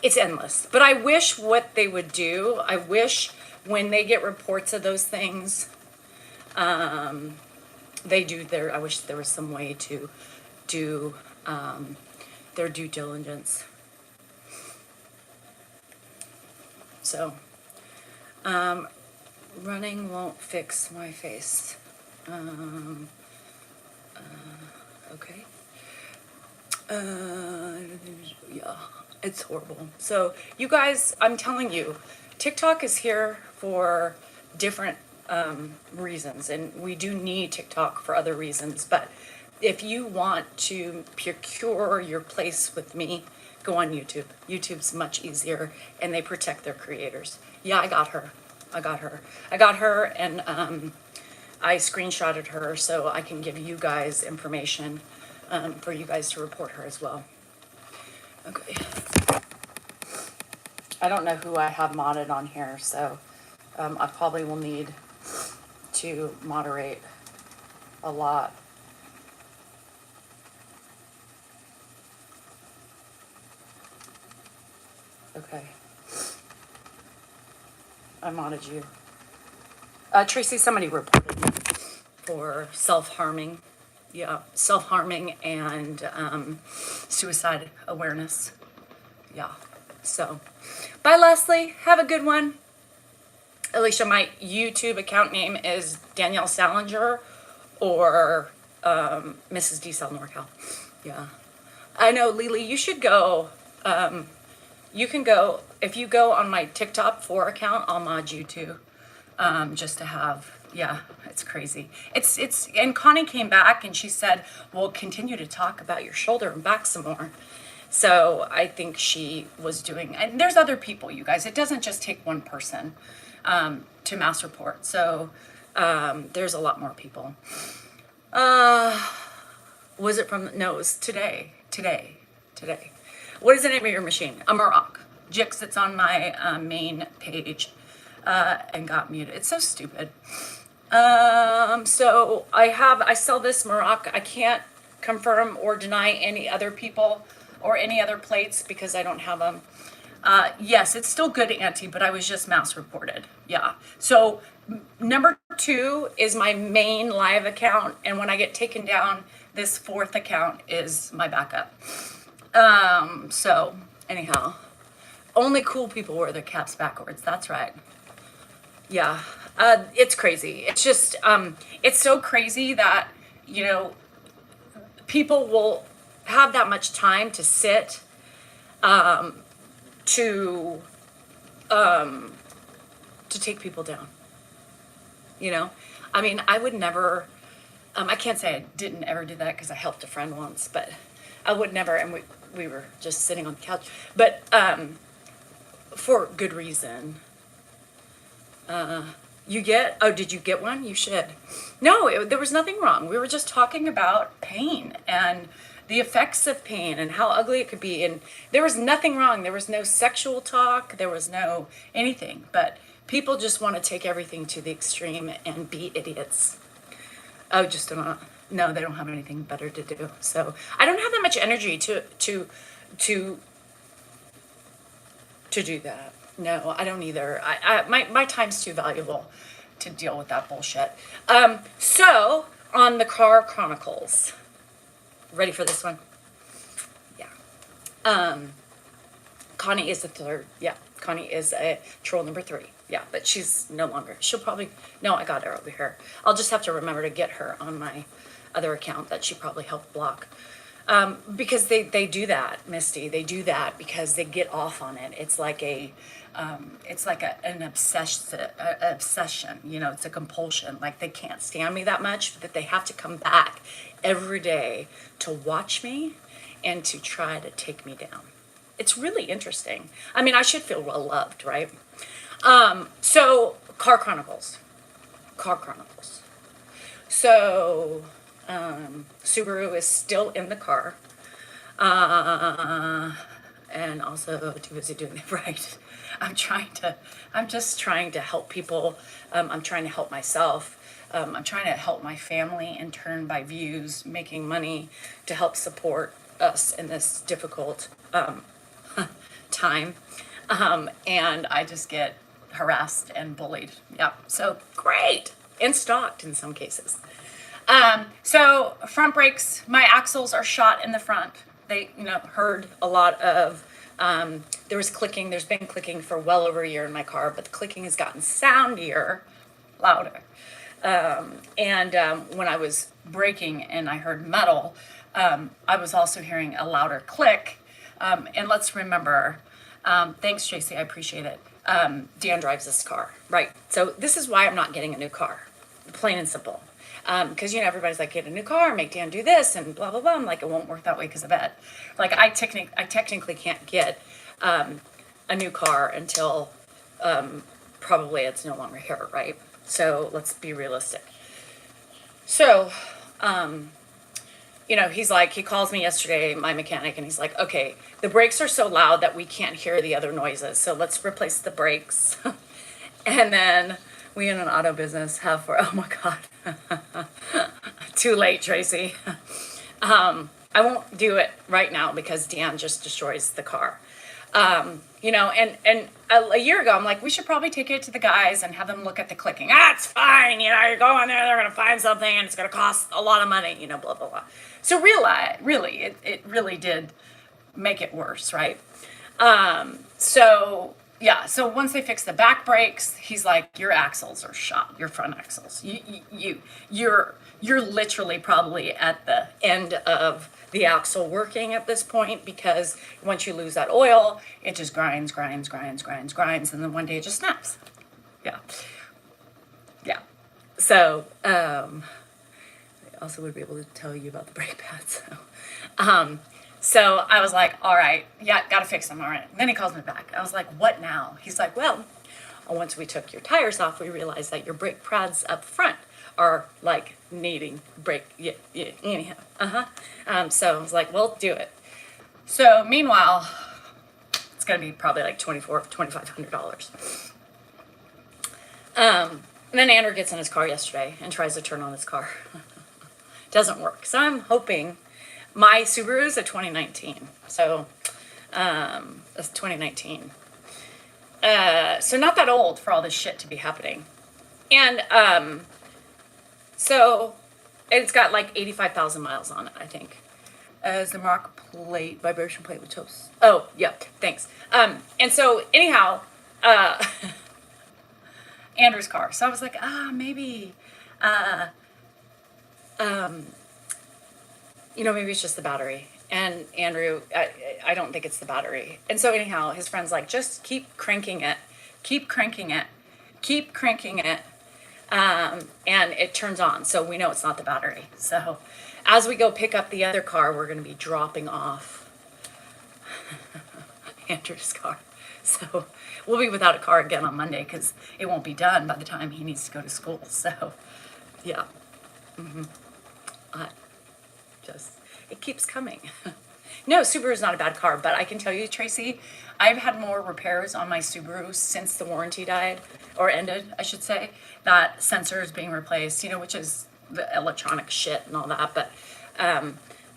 it's endless. But I wish what they would do, I wish when they get reports of those things, they do their, I wish there was some way to do their due diligence. So, running won't fix my face. Okay. Yeah, it's horrible. So, you guys, I'm telling you, TikTok is here for different reasons, and we do need TikTok for other reasons. But if you want to procure your place with me, go on YouTube. YouTube's much easier, and they protect their creators. Yeah, I got her. And I screenshotted her so I can give you guys information for you guys to report her as well. Okay. I don't know who I have modded on here, so I probably will need to moderate a lot. Okay. I modded you. Tracy, somebody reported me for self-harming. Yeah, self-harming and suicide awareness. Yeah, so. Bye, Leslie. Have a good one. Alicia, my YouTube account name is Danielle Salinger or Mrs. D. Sal NorCal. Yeah. I know, Lily, you should go. You can go, if you go on my TikTok 4 account, I'll mod you too. Just to have, yeah, it's crazy. And Connie came back and she said, well, continue to talk about your shoulder and back some more. So I think she was doing, and there's other people, you guys. It doesn't just take one person to mass report. So there's a lot more people. Was it from, no, it was today. What is the name of your machine? A Maroc. Jix, it's on my main page and got muted. It's so stupid. So I sell this Maroc. I can't confirm or deny any other people or any other plates because I don't have them. Yes, it's still good, Auntie, but I was just mass reported. Yeah. So number 2 is my main live account. And when I get taken down, this 4th account is my backup. So anyhow, only cool people wear their caps backwards. That's right. Yeah. It's crazy. It's just, it's so crazy that, you know, people will have that much time to sit, to take people down. You know, I mean, I would never, I can't say I didn't ever do that because I helped a friend once, but I would never, and we were just sitting on the couch, but for good reason. Did you get one? You should. No, there was nothing wrong. We were just talking about pain and the effects of pain and how ugly it could be. And there was nothing wrong. There was no sexual talk. There was no anything. But people just want to take everything to the extreme and be idiots. Oh, just a minute. No, they don't have anything better to do. So I don't have that much energy to do that. No, I don't either. My time's too valuable to deal with that bullshit. So on the Car Chronicles, ready for this one? Yeah. Connie is the 3rd. Yeah, Connie is a troll number 3. Yeah, but she's no longer. She'll probably, no, I got her over here. I'll just have to remember to get her on my other account that she probably helped block. Because they do that, Misty. They do that because they get off on it. It's like an obsession. You know, it's a compulsion. Like they can't stand me that much that they have to come back every day to watch me and to try to take me down. It's really interesting. I mean, I should feel well loved, right? So Car Chronicles. So Subaru is still in the car. And also too busy doing it right. I'm just trying to help people. I'm trying to help myself. I'm trying to help my family in turn by views, making money to help support us in this difficult time. And I just get harassed and bullied. Yeah, so great. And stalked in some cases. So front brakes, my axles are shot in the front. They, heard a lot of, there was clicking. There's been clicking for well over a year in my car, but the clicking has gotten soundier, louder. When I was braking and I heard metal, I was also hearing a louder click. And let's remember, thanks, Tracy, I appreciate it. Dan drives this car, right? So this is why I'm not getting a new car, plain and simple. Because, everybody's like, get a new car, make Dan do this, and blah, blah, blah. I'm like, it won't work that way because of it. Like, I technically can't get a new car until probably it's no longer here, right? So let's be realistic. So, he's like, he calls me yesterday, my mechanic, and he's like, okay, the brakes are so loud that we can't hear the other noises. So let's replace the brakes. And then we in an auto business oh my God, too late, Tracy. I won't do it right now because Dan just destroys the car. And a year ago, I'm like, we should probably take it to the guys and have them look at the clicking. It's fine. You're going there, they're going to find something and it's going to cost a lot of money, blah, blah, blah. So really, it really did make it worse, right? So once they fix the back brakes, he's like, your axles are shot, your front axles. You're literally probably at the end of the axle working at this point, because once you lose that oil, it just grinds, and then one day it just snaps. Yeah. So, I also would be able to tell you about the brake pads. So I was like, all right, yeah, gotta fix them, all right. And then he calls me back. I was like, what now? He's like, well, once we took your tires off, we realized that your brake pads up front are like needing brake, anyhow. So I was like, well, do it. So meanwhile, it's gonna be probably like $2,500. And then Andrew gets in his car yesterday and tries to turn on his car. Doesn't work. So I'm hoping. My Subaru is a 2019, so that's 2019. So not that old for all this shit to be happening. And so it's got like 85,000 miles on it, I think. Is the mark plate, vibration plate with toast? Oh, yeah, thanks. And so anyhow, Andrew's car. So I was like, maybe, maybe it's just the battery. And Andrew, I don't think it's the battery. And so anyhow, his friend's like, just keep cranking it. And it turns on. So we know it's not the battery. So as we go pick up the other car, we're going to be dropping off Andrew's car. So we'll be without a car again on Monday because it won't be done by the time he needs to go to school. So, yeah. It keeps coming. No, Subaru is not a bad car, but I can tell you, Tracy, I've had more repairs on my Subaru since the warranty ended, I should say. That sensor is being replaced, which is the electronic shit and all that. But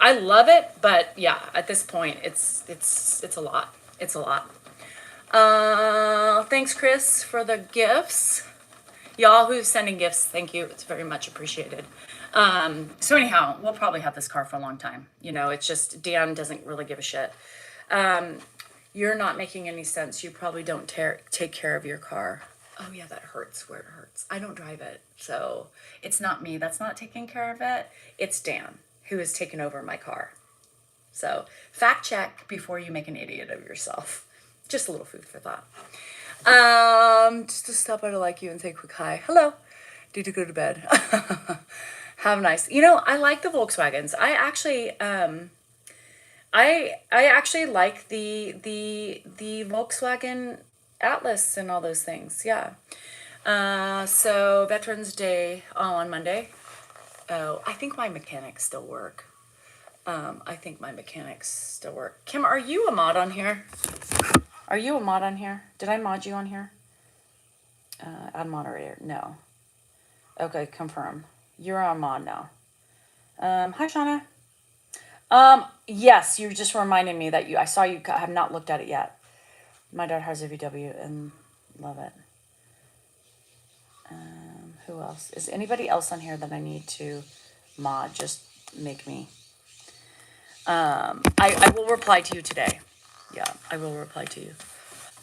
I love it, but yeah, at this point, it's a lot. It's a lot. Thanks, Chris, for the gifts. Y'all who's sending gifts, thank you. It's very much appreciated. So anyhow, we'll probably have this car for a long time. It's just Dan doesn't really give a shit. You're not making any sense. You probably don't take care of your car. Oh yeah, that hurts where it hurts. I don't drive it. So it's not me that's not taking care of it. It's Dan who has taken over my car. So fact check before you make an idiot of yourself. Just a little food for thought. Just to stop by to like you and say a quick hi. Hello. Need to go to bed. Have a nice. I like the Volkswagens. I actually like the Volkswagen Atlas and all those things. Yeah. So Veterans Day on Monday. Oh, I think my mechanics still work. Kim, are you a mod on here? Did I mod you on here? Add moderator. No. Okay, confirm. You're on mod now. Hi, Shauna. Yes, you just reminded me that I saw you have not looked at it yet. My daughter has a VW and love it. Who else? Is anybody else on here that I need to mod? Just make me. I will reply to you today. Yeah, I will reply to you.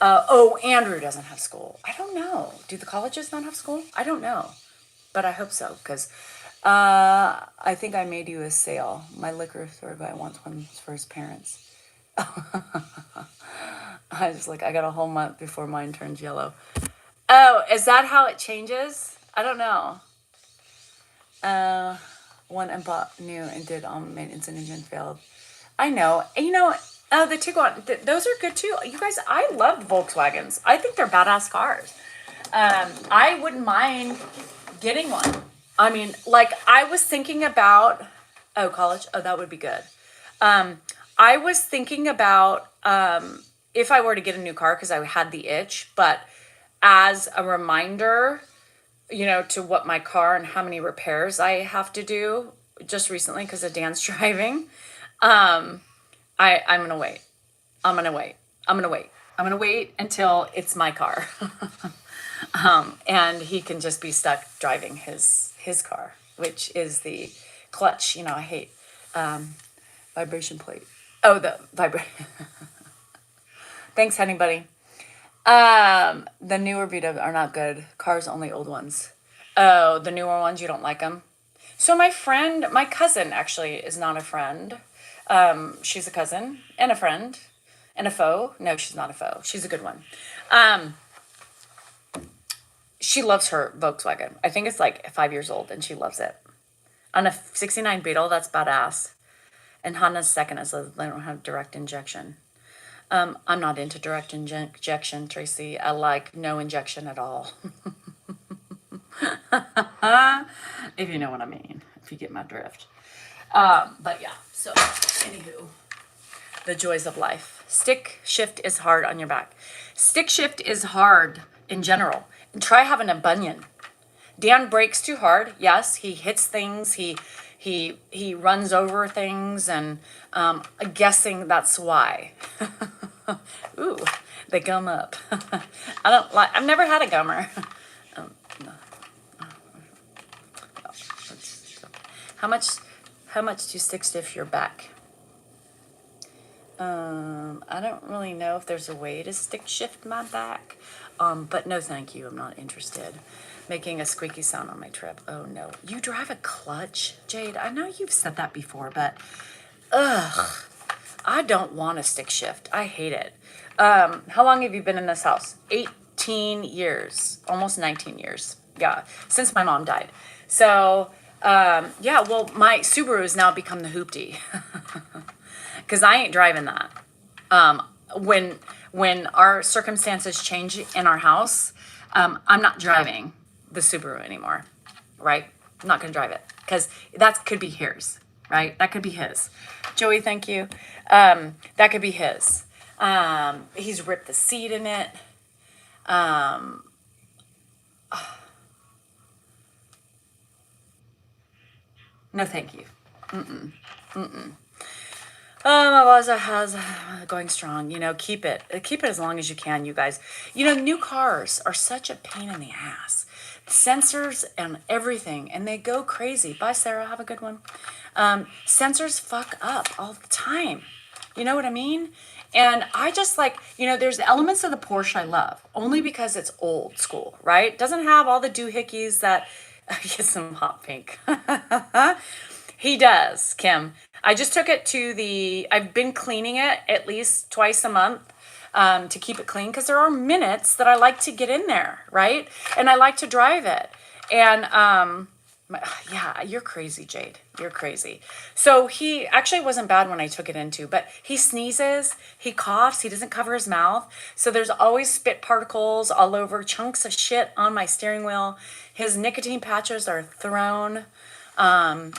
Oh, Andrew doesn't have school. I don't know. Do the colleges not have school? I don't know. But I hope so, because I think I made you a sale. My liquor store guy wants one for his parents. I was like, I got a whole month before mine turns yellow. Oh, is that how it changes? I don't know. One and bought new and did all maintenance and engine failed. I know. And the Tiguan, those are good too. You guys, I love Volkswagens. I think they're badass cars. I wouldn't mind getting one. I mean, like I was thinking about, college. Oh, that would be good. I was thinking about if I were to get a new car because I had the itch, but as a reminder, to what my car and how many repairs I have to do just recently because of Dan's driving. I'm gonna wait. I'm gonna wait. I'm gonna wait. I'm gonna wait until it's my car, and he can just be stuck driving his car, which is the clutch. I hate vibration plate. Oh, the vibration. Thanks, honey buddy. The newer VW are not good. Cars only old ones. Oh, the newer ones you don't like them. So my cousin actually is not a friend. She's a cousin and a friend and a foe. No, she's not a foe. She's a good one. She loves her Volkswagen. I think it's like 5 years old and she loves it. On a 69 Beetle, that's badass. And Honda's second is they don't have direct injection. I'm not into direct injection, Tracy. I like no injection at all. If you know what I mean, if you get my drift. But yeah, so anywho, the joys of life. Stick shift is hard on your back. Stick shift is hard in general. And try having a bunion. Dan brakes too hard. Yes, he hits things. He runs over things, and I'm guessing that's why. Ooh, they gum up. I've never had a gummer. How much do stick shift your back? I don't really know if there's a way to stick shift my back. But no, thank you. I'm not interested. Making a squeaky sound on my trip. Oh no. You drive a clutch, Jade? I know you've said that before, but I don't want a stick shift. I hate it. How long have you been in this house? 18 years, almost 19 years. Yeah, since my mom died. So, yeah, well, my Subaru has now become the hoopty. Because I ain't driving that. When our circumstances change in our house, I'm not driving the Subaru anymore, right? I'm not going to drive it because that could be his, right? That could be his. Joey, thank you. That could be his. He's ripped the seat in it. No, thank you. My boss has going strong. Keep it as long as you can, you guys. New cars are such a pain in the ass. Sensors and everything, and they go crazy. Bye, Sarah. Have a good one. Sensors fuck up all the time. You know what I mean? And I just there's elements of the Porsche I love, only because it's old school, right? Doesn't have all the doohickeys that get some hot pink. He does, Kim. I just took it I've been cleaning it at least twice a month to keep it clean because there are minutes that I like to get in there, right? And I like to drive it. And yeah, you're crazy, Jade. You're crazy. So he actually wasn't bad when I took it into, but he sneezes, he coughs, he doesn't cover his mouth. So there's always spit particles all over, chunks of shit on my steering wheel. His nicotine patches are thrown.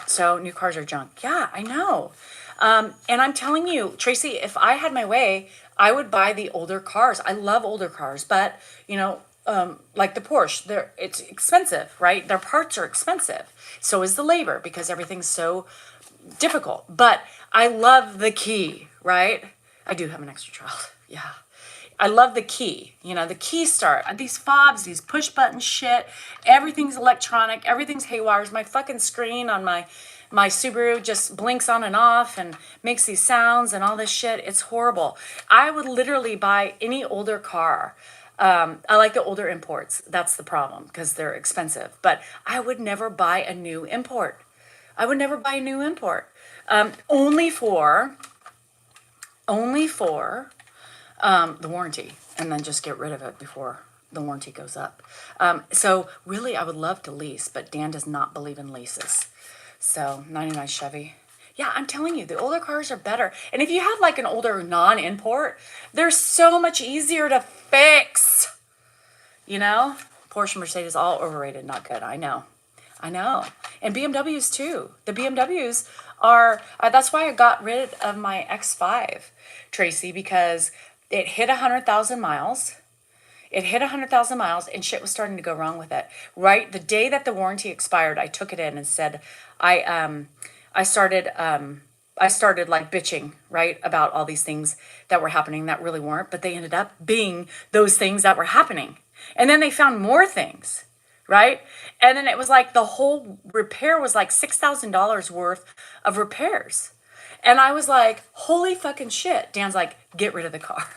So new cars are junk. Yeah, I know. And I'm telling you, Tracy, if I had my way, I would buy the older cars. I love older cars, but like the Porsche, it's expensive, right? Their parts are expensive. So is the labor because everything's so difficult. But I love the key, right? I do have an extra child. Yeah. I love the key, the key start. These fobs, these push button shit, everything's electronic, everything's haywires. My fucking screen on my Subaru just blinks on and off and makes these sounds and all this shit. It's horrible. I would literally buy any older car. I like the older imports. That's the problem because they're expensive. But I would never buy a new import. I would never buy a new import. Only for the warranty, and then just get rid of it before the warranty goes up. So really, I would love to lease, but Dan does not believe in leases. So 99 Chevy. Yeah, I'm telling you, the older cars are better. And if you have like an older non-import, they're so much easier to fix. Porsche, Mercedes, all overrated, not good. I know. And BMWs too. The BMWs are, that's why I got rid of my X5, Tracy, because it hit 100,000 miles. It hit 100,000 miles and shit was starting to go wrong with it. Right? The day that the warranty expired, I took it in and said, I started like bitching, right, about all these things that were happening that really weren't, but they ended up being those things that were happening. And then they found more things, right? And then it was like the whole repair was like $6,000 worth of repairs. And I was like, holy fucking shit. Dan's like, get rid of the car.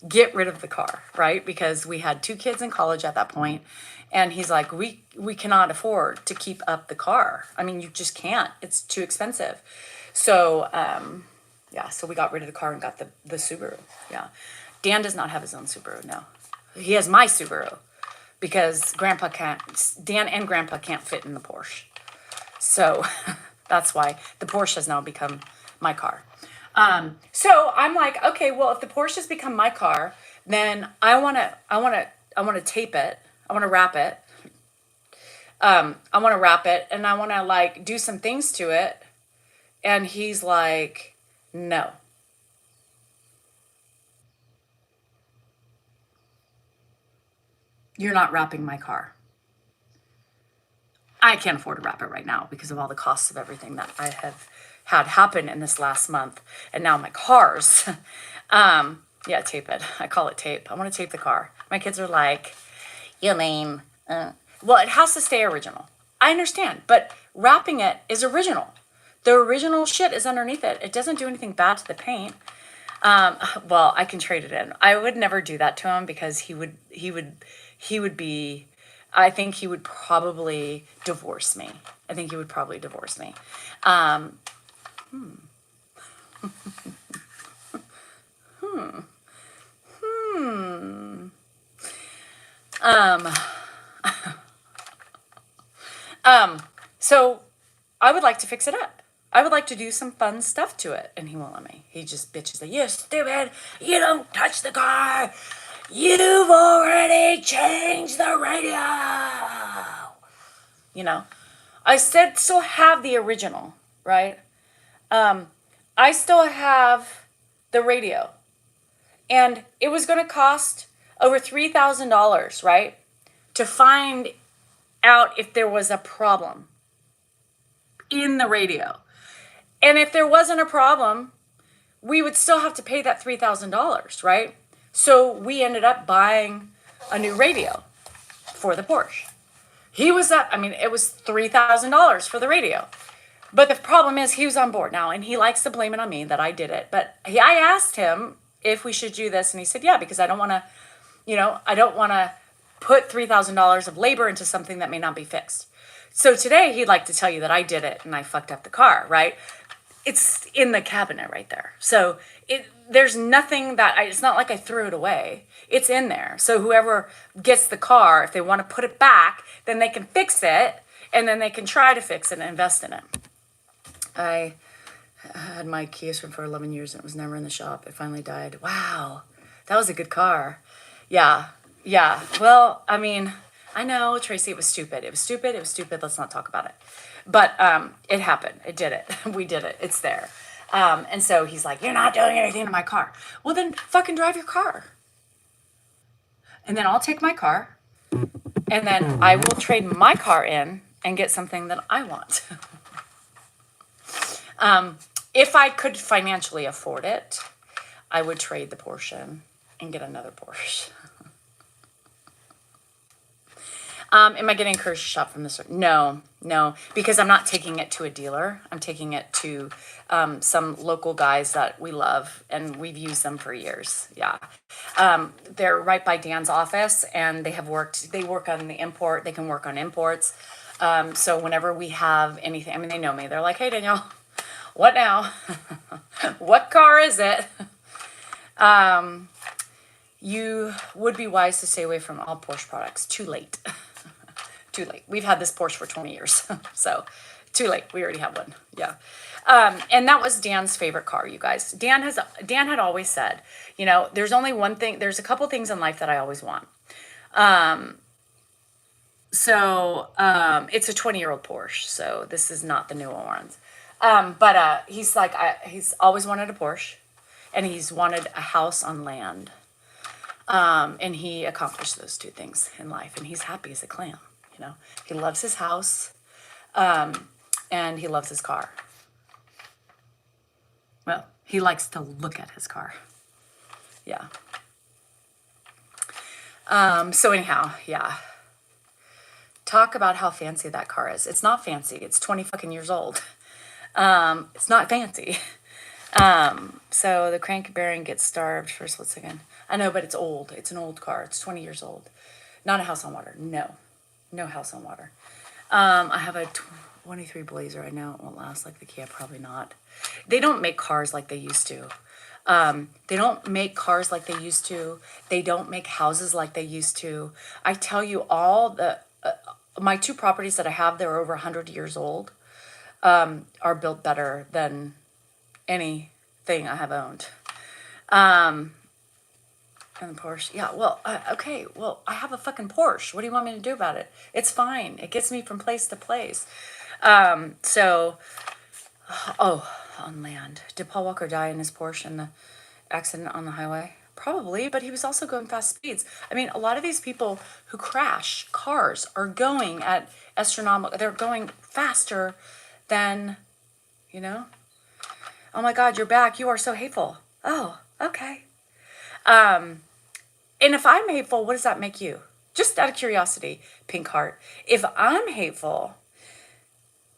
Get rid of the car, right? Because we had 2 kids in college at that point. And he's like, we cannot afford to keep up the car. I mean, you just can't. It's too expensive. So, so we got rid of the car and got the Subaru. Yeah. Dan does not have his own Subaru, no. He has my Subaru because Dan and Grandpa can't fit in the Porsche. So that's why the Porsche has now become my car. So I'm like, okay, well, if the Porsche has become my car, then I want to tape it. I want to wrap it. And I want to like do some things to it. And he's like, no. You're not wrapping my car. I can't afford to wrap it right now because of all the costs of everything that I have had happen in this last month. And now my cars. Tape it. I call it tape. I want to tape the car. My kids are like, you mean, well, it has to stay original. I understand, but wrapping it is original. The original shit is underneath it. It doesn't do anything bad to the paint. Well, I can trade it in. I would never do that to him because he would be, I think he would probably divorce me. So I would like to fix it up. I would like to do some fun stuff to it, and he won't let me. He just bitches like, you stupid, you don't touch the car. You've already changed the radio. I still have the original, right? I still have the radio. And it was going to cost over $3,000, right? To find out if there was a problem in the radio. And if there wasn't a problem, we would still have to pay that $3,000, right? So we ended up buying a new radio for the Porsche. It was $3,000 for the radio. But the problem is he was on board now, and he likes to blame it on me that I did it. But I asked him if we should do this, and he said, yeah, because I don't want to put $3,000 of labor into something that may not be fixed. So today he'd like to tell you that I did it and I fucked up the car, right? It's in the cabinet right there. So there's nothing it's not like I threw it away. It's in there. So whoever gets the car, if they want to put it back, then they can fix it, and then they can try to fix it and invest in it. I had my Kia for 11 years and it was never in the shop. It finally died. Wow. That was a good car. Yeah. Well, I mean, I know, Tracy, it was stupid. Let's not talk about it. But it happened. It did it. We did it. It's there. And so he's like, you're not doing anything to my car. Well, then fucking drive your car. And then I'll take my car And then I will trade my car in and get something that I want. If I could financially afford it, I would trade the Porsche in and get another Porsche. Am I getting encouraged to shop from the store? No, because I'm not taking it to a dealer. I'm taking it to some local guys that we love, and we've used them for years. Yeah. They're right by Dan's office, and they work on the import. They can work on imports. So whenever we have anything, I mean, they know me. They're like, hey, Danielle, what now? What car is it? You would be wise to stay away from all Porsche products. Too late. Too late. We've had this Porsche for 20 years. So too late. We already have one. Yeah. And that was Dan's favorite car, you guys. Dan had always said, there's only one thing, there's a couple things in life that I always want. It's a 20-year-old Porsche. So this is not the newer ones. But he's like, he's always wanted a Porsche, and he's wanted a house on land. And he accomplished those two things in life, and he's happy as a clam. He loves his house, and he loves his car. Well, he likes to look at his car. Yeah. So anyhow, yeah. Talk about how fancy that car is. It's not fancy. It's 20 fucking years old. It's not fancy. So the crank bearing gets starved for a split second. I know, but it's old. It's an old car. It's 20 years old. Not a house on water. No house on water. I have a 23 Blazer. I know it won't last like the Kia. Probably not. They don't make cars like they used to. They don't make cars like they used to. They don't make houses like they used to. I tell you, my two properties that I have, they're over 100 years old, are built better than anything I have owned. And the Porsche, yeah, well, okay, well, I have a fucking Porsche. What do you want me to do about it? It's fine. It gets me from place to place. On land. Did Paul Walker die in his Porsche in the accident on the highway? Probably, but he was also going fast speeds. I mean, a lot of these people who crash cars are going at astronomical, they're going faster than, oh my God, you're back. You are so hateful. Oh, okay. And if I'm hateful, what does that make you? Just out of curiosity, pink heart. If I'm hateful,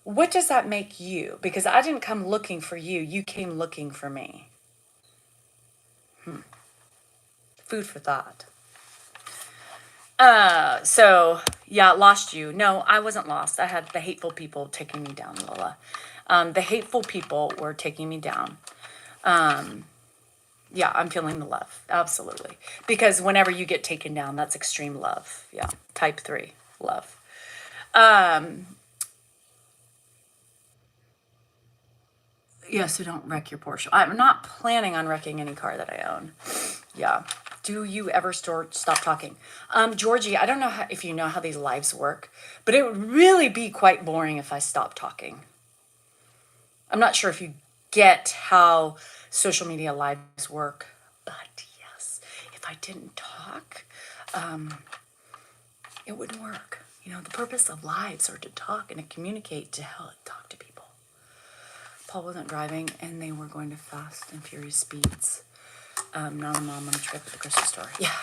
what does that make you? Because I didn't come looking for you. You came looking for me. Food for thought. Lost you. No, I wasn't lost. I had the hateful people taking me down, Lola. The hateful people were taking me down. Yeah, I'm feeling the love. Absolutely. Because whenever you get taken down, that's extreme love. Yeah. Type 3 love. Yeah, so don't wreck your Porsche. I'm not planning on wrecking any car that I own. Yeah. Do you ever stop talking? Georgie, I don't know if you know how these lives work, but it would really be quite boring if I stopped talking. I'm not sure if you get how social media lives work, but yes, if I didn't talk, it wouldn't work. The purpose of lives are to talk and to communicate, to talk to people. Paul wasn't driving, and they were going to fast and furious speeds. Not a mom on a trip at the grocery store. Yeah.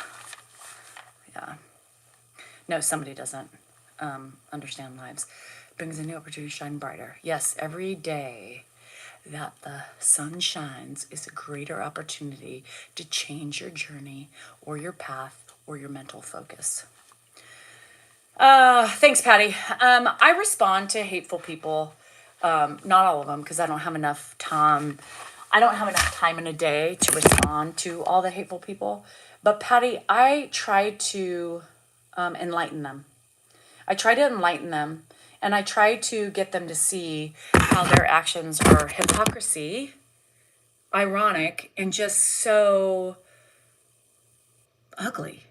No, somebody doesn't understand lives. Brings a new opportunity to shine brighter. Yes, every day that the sun shines is a greater opportunity to change your journey or your path or your mental focus. Thanks, Patty. I respond to hateful people. Not all of them, because I don't have enough time. I don't have enough time in a day to respond to all the hateful people. But Patty, I try to enlighten them. And I try to get them to see how their actions are hypocrisy, ironic, and just so ugly,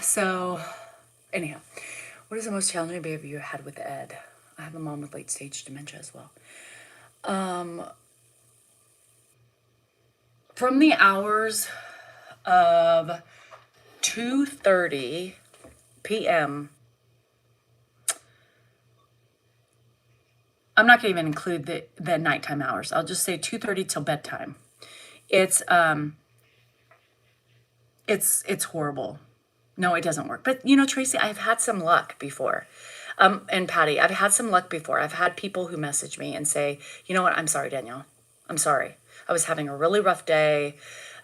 So anyhow, what is the most challenging behavior you had with Ed? I have a mom with late stage dementia as well. From the hours of 2:30 p.m. I'm not going to even include the nighttime hours. I'll just say 2:30 till bedtime. It's it's horrible. No, it doesn't work. But you know, Tracy, I've had some luck before. And Patty, I've had some luck before. I've had people who message me and say, you know what, I'm sorry, Danielle. I'm sorry. I was having a really rough day.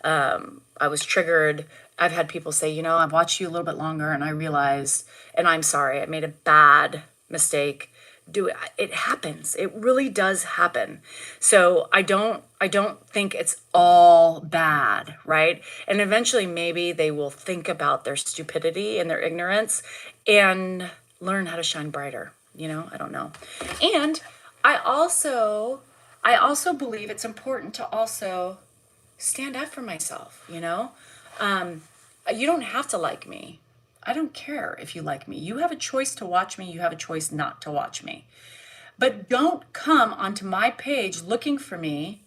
I was triggered. I've had people say, you know, I've watched you a little bit longer and I realized, and I'm sorry, I made a bad mistake. It happens. It really does happen. So I don't think it's all bad, right? And eventually maybe they will think about their stupidity and their ignorance and learn how to shine brighter. You know, I don't know. And I also I also believe it's important to also stand up for myself, you know? You don't have to like me. I don't care if you like me. You have a choice to watch me, you have a choice not to watch me. But don't come onto my page looking for me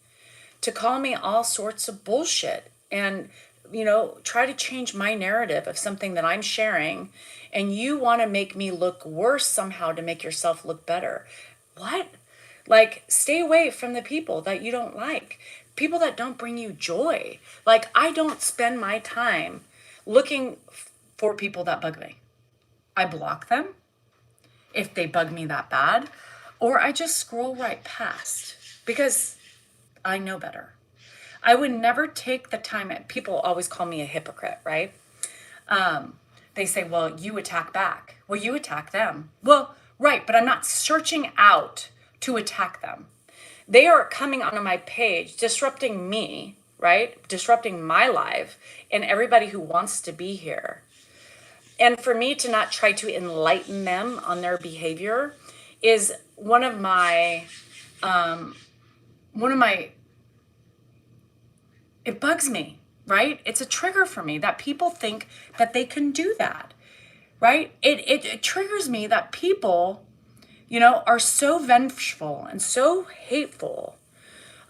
to call me all sorts of bullshit and, you know, try to change my narrative of something that I'm sharing, and you want to make me look worse somehow to make yourself look better. What? Like, stay away from the people that you don't like, people that don't bring you joy. Like, I don't spend my time looking for people that bug me. I block them if they bug me that bad, or I just scroll right past because I know better. I would never take the time. People always call me a hypocrite, right? They say, well, you attack back. Well, you attack them. Well, right, but I'm not searching out to attack them. They are coming onto my page, disrupting me, right? Disrupting my life and everybody who wants to be here. And for me to not try to enlighten them on their behavior is one of my, it bugs me, right? It's a trigger for me that people think that they can do that, right? It triggers me that people, you know, are so vengeful and so hateful,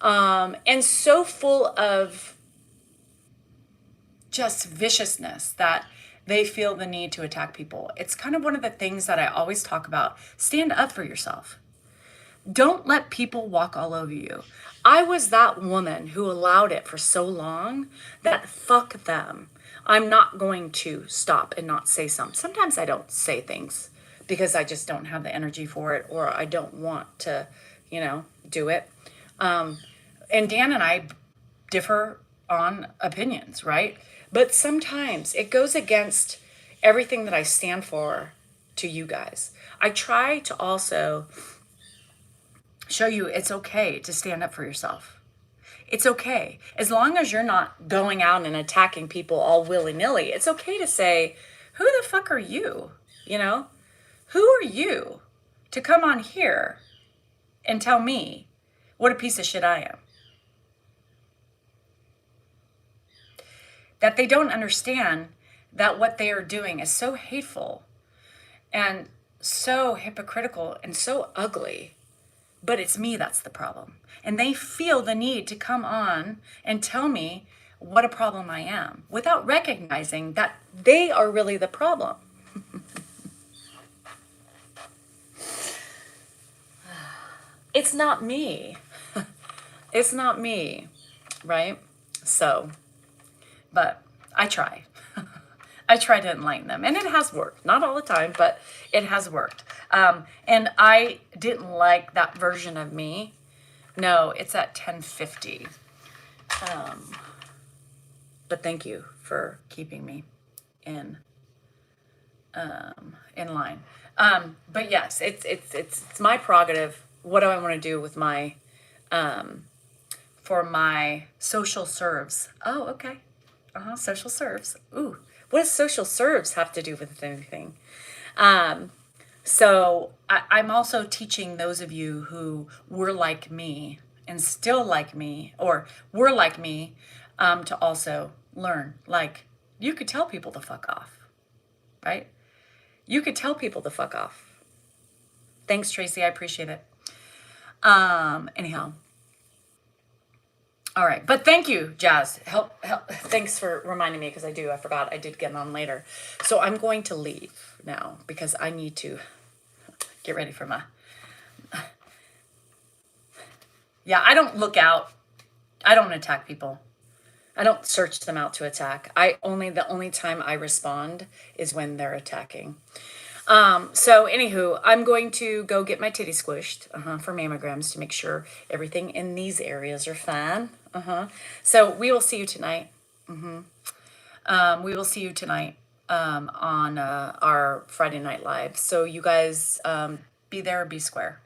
and so full of just viciousness that they feel the need to attack people. It's kind of one of the things that I always talk about. Stand up for yourself. Don't let people walk all over you. I was that woman who allowed it for so long that fuck them. I'm not going to stop and not say something. Sometimes I don't say things because I just don't have the energy for it, or I don't want to, you know, do it. And Dan and I differ on opinions, right? But sometimes it goes against everything that I stand for to you guys. I try to also show you it's okay to stand up for yourself. It's okay. As long as you're not going out and attacking people all willy-nilly, it's okay to say, who the fuck are you? You know? Who are you to come on here and tell me what a piece of shit I am? That they don't understand that what they are doing is so hateful and so hypocritical and so ugly, but it's me that's the problem. And they feel the need to come on and tell me what a problem I am without recognizing that they are really the problem. It's not me. It's not me, right? So, but I try. I try to enlighten them, and it has worked. Not all the time, but it has worked. And I didn't like that version of me. No, it's at 10:50. But thank you for keeping me in line. But yes, it's my prerogative. What do I want to do with my for my social serves? Oh, okay. Social serves. Ooh, what does social serves have to do with anything? So I'm also teaching those of you who were like me and still like me, or were like me, to also learn. Like, you could tell people to fuck off, right? You could tell people to fuck off. Thanks, Tracy. I appreciate it. Anyhow. All right, but thank you, Jazz. Thanks for reminding me because I forgot I did get on later. So I'm going to leave now because I need to get ready for my. Yeah, I don't look out. I don't attack people. I don't search them out to attack. The only time I respond is when they're attacking. So anywho, I'm going to go get my titty squished for mammograms to make sure everything in these areas are fine. So we will see you tonight. We will see you tonight on our Friday Night Live. So you guys be there or be square.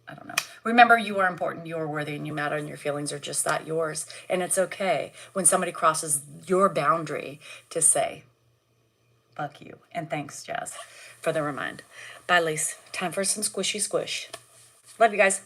I don't know. Remember, you are important, you are worthy, and you matter, and your feelings are just that, yours. And it's okay when somebody crosses your boundary to say, fuck you. And thanks, Jazz, for the remind. Bye, Lise. Time for some squishy squish. Love you guys.